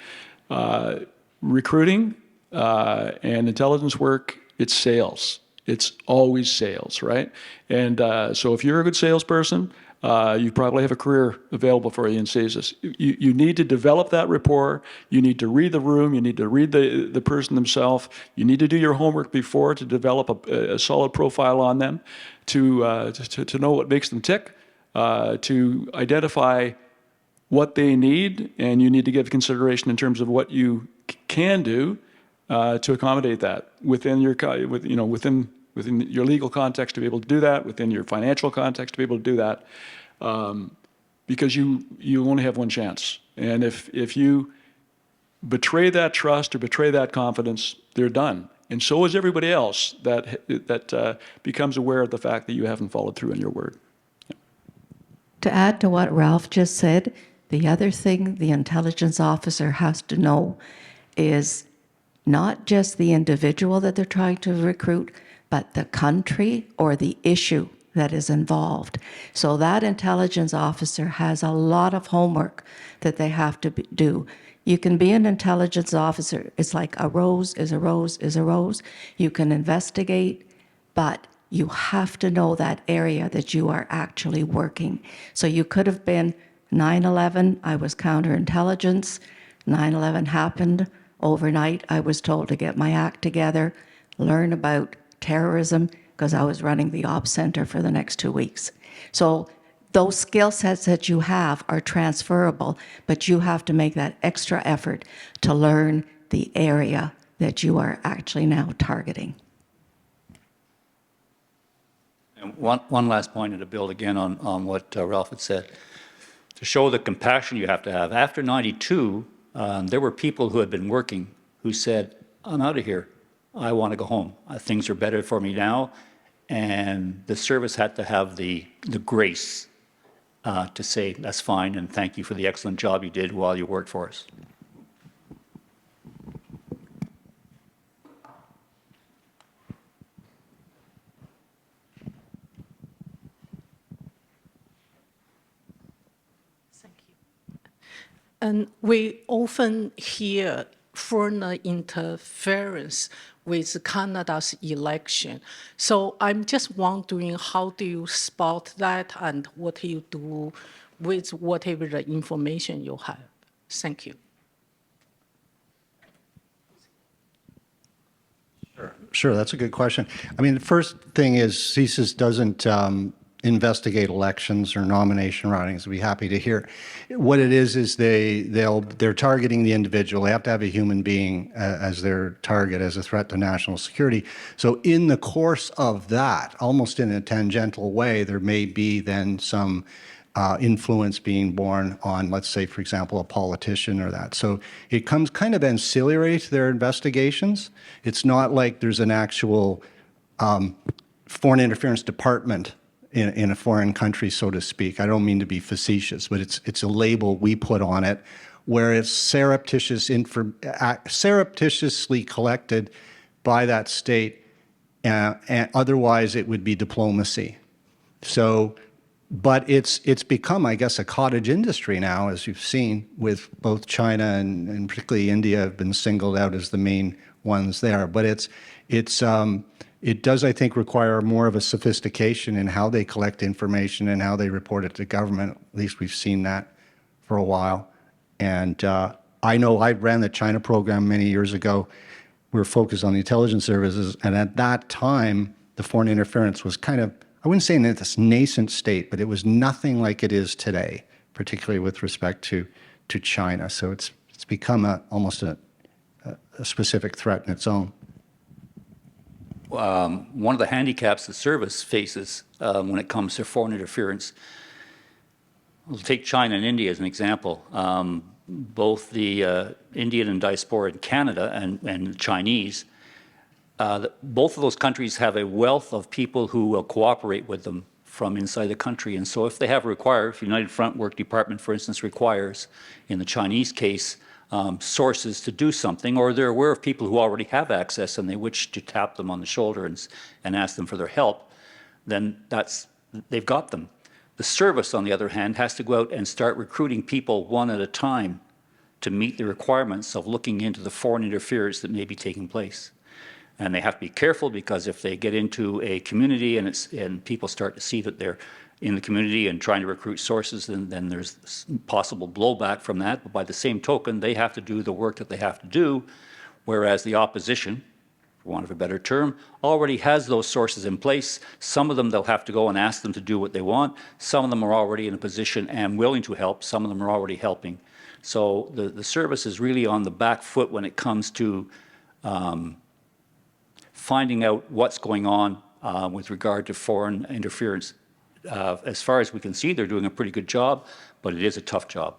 Recruiting and intelligence work, it's sales. It's always sales, right? And so if you're a good salesperson, you probably have a career available for you in CSIS. You need to develop that rapport. You need to read the room. You need to read the person themselves. You need to do your homework before to develop a solid profile on them, to know what makes them tick, to identify what they need, and you need to give consideration in terms of what you can do to accommodate that within your within your legal context to be able to do that, within your financial context to be able to do that, because you only have one chance. And if you betray that trust or betray that confidence, they're done. And so is everybody else that becomes aware of the fact that you haven't followed through on your word. To add to what Ralph just said, the other thing the intelligence officer has to know is not just the individual that they're trying to recruit, but the country or the issue that is involved. So that intelligence officer has a lot of homework that they have to do. You can be an intelligence officer. It's like a rose is a rose is a rose. You can investigate, but you have to know that area that you are actually working. So you could have been 9/11, I was counterintelligence. 9/11 happened. Overnight, I was told to get my act together, learn about terrorism, because I was running the ops center for the next 2 weeks. So those skill sets that you have are transferable, but you have to make that extra effort to learn the area that you are actually now targeting. And one last point, and to build again on what Ralph had said, to show the compassion you have to have. After 92, there were people who had been working who said, I'm out of here. I want to go home. Things are better for me now. And the service had to have the grace to say, that's fine, and thank you for the excellent job you did while you worked for us. And we often hear foreign interference with Canada's election. So I'm just wondering, how do you spot that, and what do you do with whatever the information you have? Thank you. Sure, that's a good question. I mean, the first thing is CSIS doesn't investigate elections or nomination writings. I'd be happy to hear. What it is they're targeting the individual. They have to have a human being as their target, as a threat to national security. So in the course of that, almost in a tangential way, there may be then some influence being borne on, let's say, for example, a politician or that. So it comes kind of ancillary to their investigations. It's not like there's an actual foreign interference department in a foreign country, so to speak. I don't mean to be facetious, but it's a label we put on it, where it's surreptitiously collected by that state, and otherwise it would be diplomacy. So, but it's become, I guess, a cottage industry now, as you've seen, with both China and particularly India have been singled out as the main ones there. But it does, I think, require more of a sophistication in how they collect information and how they report it to government. At least we've seen that for a while. And I know I ran the China program many years ago. We were focused on the intelligence services. And at that time, the foreign interference was kind of, I wouldn't say in this nascent state, but it was nothing like it is today, particularly with respect to China. So it's become almost a specific threat in its own. One of the handicaps the service faces when it comes to foreign interference, We'll take China and India as an example. Both the Indian and diaspora in Canada and the Chinese, both of those countries have a wealth of people who will cooperate with them from inside the country. And so if they have if United Front Work Department, for instance, requires, in the Chinese case, sources to do something, or they're aware of people who already have access and they wish to tap them on the shoulder and ask them for their help, then they've got them. The service, on the other hand, has to go out and start recruiting people one at a time to meet the requirements of looking into the foreign interference that may be taking place. And they have to be careful, because if they get into a community and people start to see that they're in the community and trying to recruit sources, then there's possible blowback from that. But by the same token, they have to do the work that they have to do, whereas the opposition, for want of a better term, already has those sources in place. Some of them they'll have to go and ask them to do what they want. Some of them are already in a position and willing to help. Some of them are already helping. So the service is really on the back foot when it comes to finding out what's going on with regard to foreign interference. As far as we can see, they're doing a pretty good job, but it is a tough job.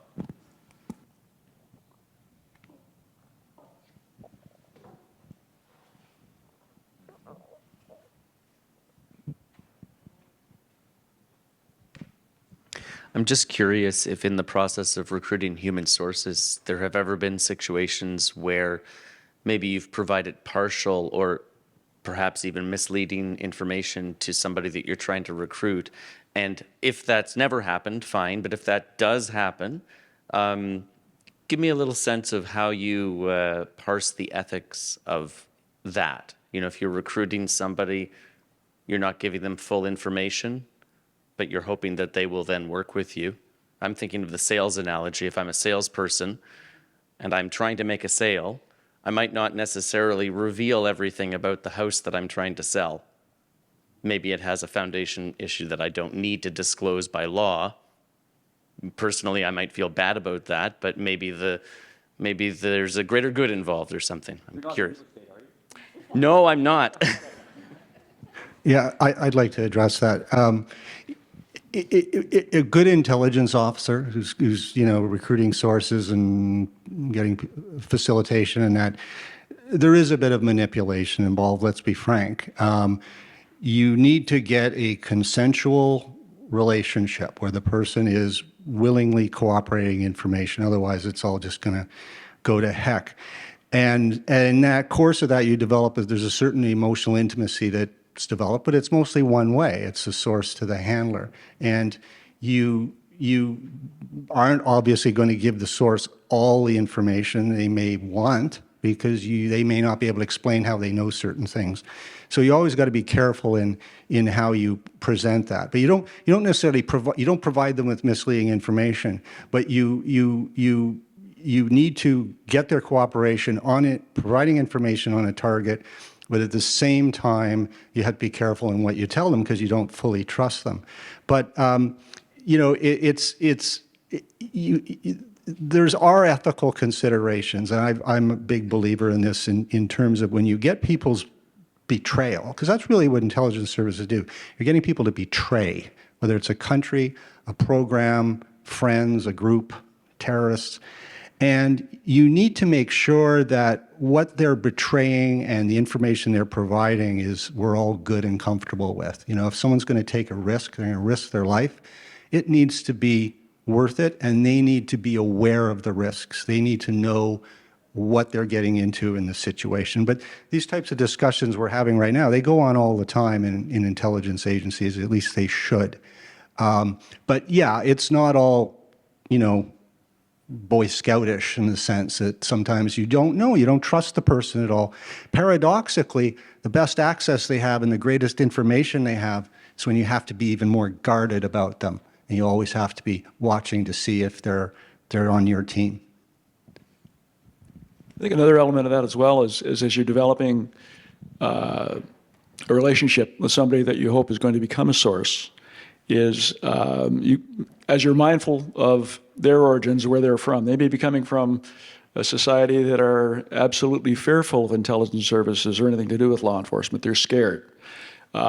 I'm just curious if in the process of recruiting human sources, there have ever been situations where maybe you've provided partial or perhaps even misleading information to somebody that you're trying to recruit. And if that's never happened, fine. But if that does happen, give me a little sense of how you parse the ethics of that. You know, if you're recruiting somebody, you're not giving them full information, but you're hoping that they will then work with you. I'm thinking of the sales analogy. If I'm a salesperson and I'm trying to make a sale, I might not necessarily reveal everything about the house that I'm trying to sell. Maybe it has a foundation issue that I don't need to disclose by law. Personally, I might feel bad about that, but maybe there's a greater good involved or something. I'm curious. No, I'm not. Yeah, I'd like to address that. A good intelligence officer who's recruiting sources and getting facilitation and that, there is a bit of manipulation involved, let's be frank. You need to get a consensual relationship where the person is willingly cooperating information, otherwise it's all just going to go to heck. And in that course of that, you develop, there's a certain emotional intimacy that's developed, but it's mostly one way. It's the source to the handler. And you aren't obviously going to give the source all the information they may want, because they may not be able to explain how they know certain things. So you always got to be careful in how you present that. But you don't necessarily provide them with misleading information, but you need to get their cooperation on it, providing information on a target, but at the same time, you have to be careful in what you tell them because you don't fully trust them. But there's our ethical considerations, and I'm a big believer in this in terms of when you get people's betrayal, because that's really what intelligence services do. You're getting people to betray, whether it's a country, a program, friends, a group, terrorists. And you need to make sure that what they're betraying and the information they're providing is we're all good and comfortable with. If someone's going to take a risk, they're going to risk their life, it needs to be worth it, and they need to be aware of the risks. They need to know what they're getting into in the situation. But these types of discussions we're having right now, they go on all the time in intelligence agencies, at least they should. But yeah, it's not all, Boy Scoutish in the sense that sometimes you don't know, you don't trust the person at all. Paradoxically, the best access they have and the greatest information they have is when you have to be even more guarded about them. And you always have to be watching to see if they're on your team. I think another element of that as well is as you're developing a relationship with somebody that you hope is going to become a source, is as you're mindful of their origins, where they're from. They may be coming from a society that are absolutely fearful of intelligence services or anything to do with law enforcement. They're scared. You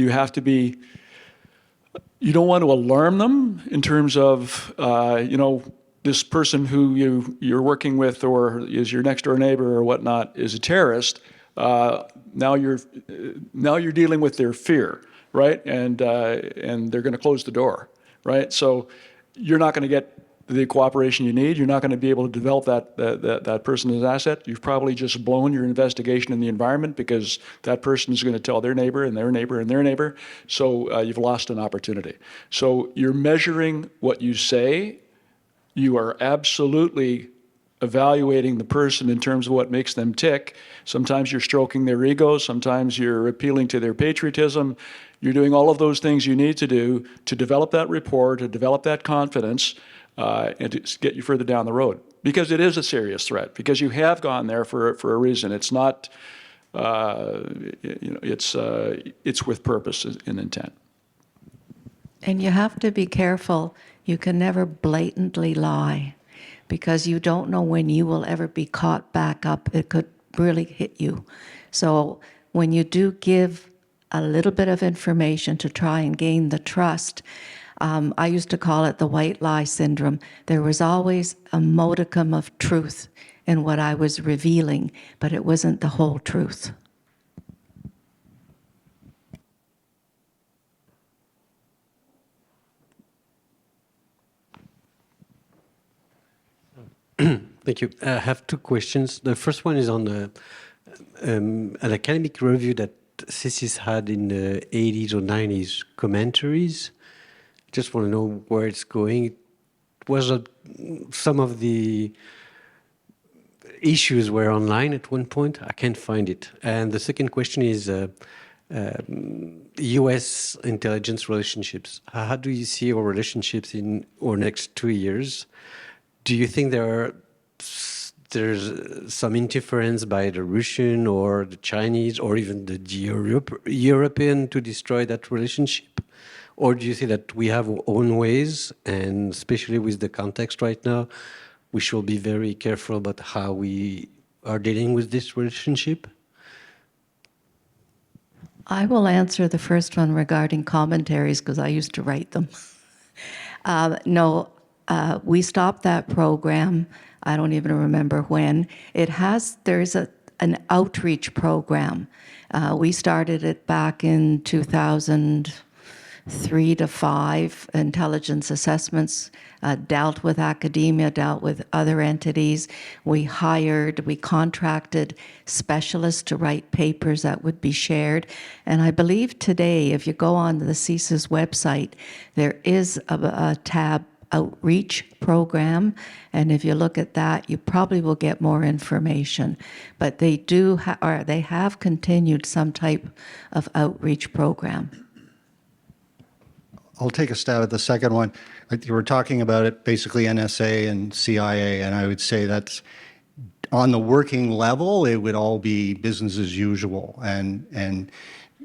have to be You don't want to alarm them in terms of, this person who you're working with or is your next door neighbor or whatnot is a terrorist. Now you're dealing with their fear, right? And they're going to close the door, right? So you're not going to get the cooperation you need. You're not going to be able to develop that person as an asset. You've probably just blown your investigation in the environment because that person is going to tell their neighbor and their neighbor and their neighbor. So you've lost an opportunity. So you're measuring what you say. You are absolutely evaluating the person in terms of what makes them tick. Sometimes you're stroking their ego. Sometimes you're appealing to their patriotism. You're doing all of those things you need to do to develop that rapport, to develop that confidence, and to get you further down the road. Because it is a serious threat. Because you have gone there for a reason. It's not, it's with purpose and intent. And you have to be careful. You can never blatantly lie because you don't know when you will ever be caught back up. It could really hit you. So when you do give a little bit of information to try and gain the trust, I used to call it the white lie syndrome. There was always a modicum of truth in what I was revealing, but it wasn't the whole truth. Thank you. I have two questions. The first one is on an academic review that CSIS had in the 80s or 90s, commentaries. Just want to know where it's going. It was some of the issues were online at one point. I can't find it. And the second question is U.S. intelligence relationships. How do you see our relationships in our next 2 years? Do you think there's some interference by the Russian or the Chinese or even the European to destroy that relationship? Or do you see that we have our own ways, and especially with the context right now, we should be very careful about how we are dealing with this relationship? I will answer the first one regarding commentaries because I used to write them. No, we stopped that program. I don't even remember when. There's an outreach program. We started it back in 2003 to 5. Intelligence assessments dealt with academia, dealt with other entities. We contracted specialists to write papers that would be shared. And I believe today, if you go on the CSIS website, there is a tab, outreach program, and if you look at that, you probably will get more information. But they they have continued some type of outreach program. I'll take a stab at the second one. Like you were talking about it, basically NSA and CIA, and I would say that's on the working level, it would all be business as usual. And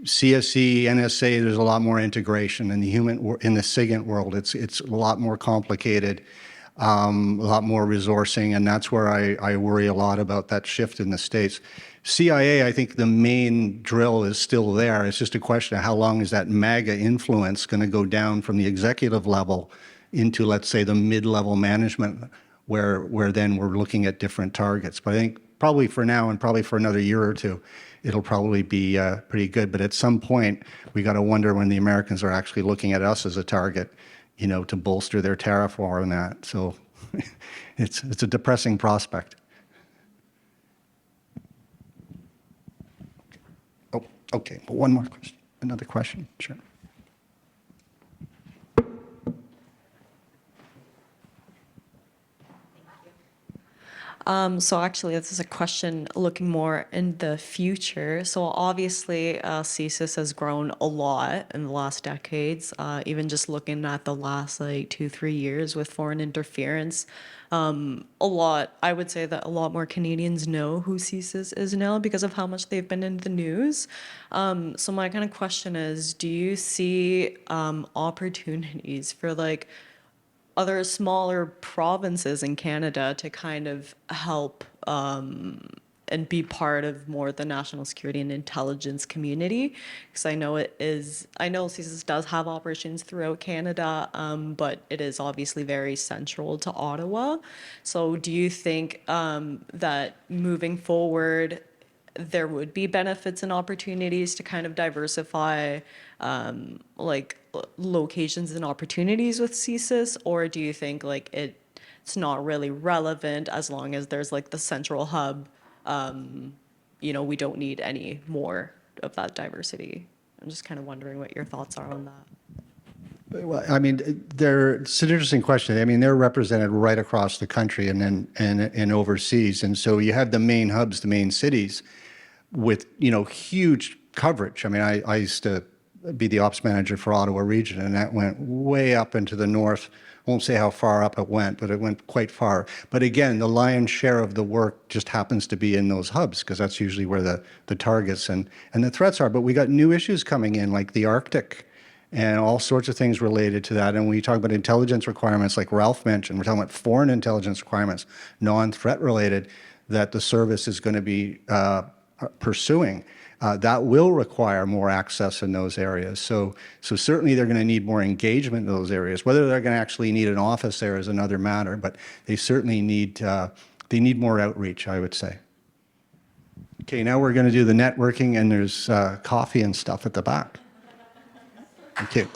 CSE, NSA, there's a lot more integration. In the SIGINT world, it's a lot more complicated, a lot more resourcing, and that's where I worry a lot about that shift in the States. CIA, I think the main drill is still there. It's just a question of how long is that MAGA influence going to go down from the executive level into, let's say, the mid-level management, where then we're looking at different targets. But I think probably for now and probably for another year or two, it'll probably be pretty good. But at some point, we got to wonder when the Americans are actually looking at us as a target, to bolster their tariff war on that. So it's a depressing prospect. Oh, okay. But one more question. Another question. Sure. So actually, this is a question looking more in the future. So obviously, CSIS has grown a lot in the last decades, even just looking at the last 2-3 years with foreign interference. I would say that a lot more Canadians know who CSIS is now because of how much they've been in the news. So my kind of question is, do you see opportunities for other smaller provinces in Canada to kind of help and be part of more the national security and intelligence community, because I know CSIS does have operations throughout Canada, but it is obviously very central to Ottawa. So do you think that moving forward, there would be benefits and opportunities to kind of diversify locations and opportunities with CSIS, or do you think like it's not really relevant as long as there's like the central hub? We don't need any more of that diversity. I'm just kind of wondering what your thoughts are on that. Well, I mean, it's an interesting question. I mean, they're represented right across the country and overseas. And so you have the main hubs, the main cities with, huge coverage. I mean, I used to be the ops manager for Ottawa region, and that went way up into the north. Won't say how far up it went, but it went quite far. But again, the lion's share of the work just happens to be in those hubs, because that's usually where the targets and the threats are. But we got new issues coming in, like the Arctic, and all sorts of things related to that. And when you talk about intelligence requirements, like Ralph mentioned, we're talking about foreign intelligence requirements, non-threat related, that the service is going to be pursuing. That will require more access in those areas. So certainly they're going to need more engagement in those areas. Whether they're going to actually need an office there is another matter, but they certainly need more outreach, I would say. Okay, now we're going to do the networking, and there's coffee and stuff at the back. Thank you.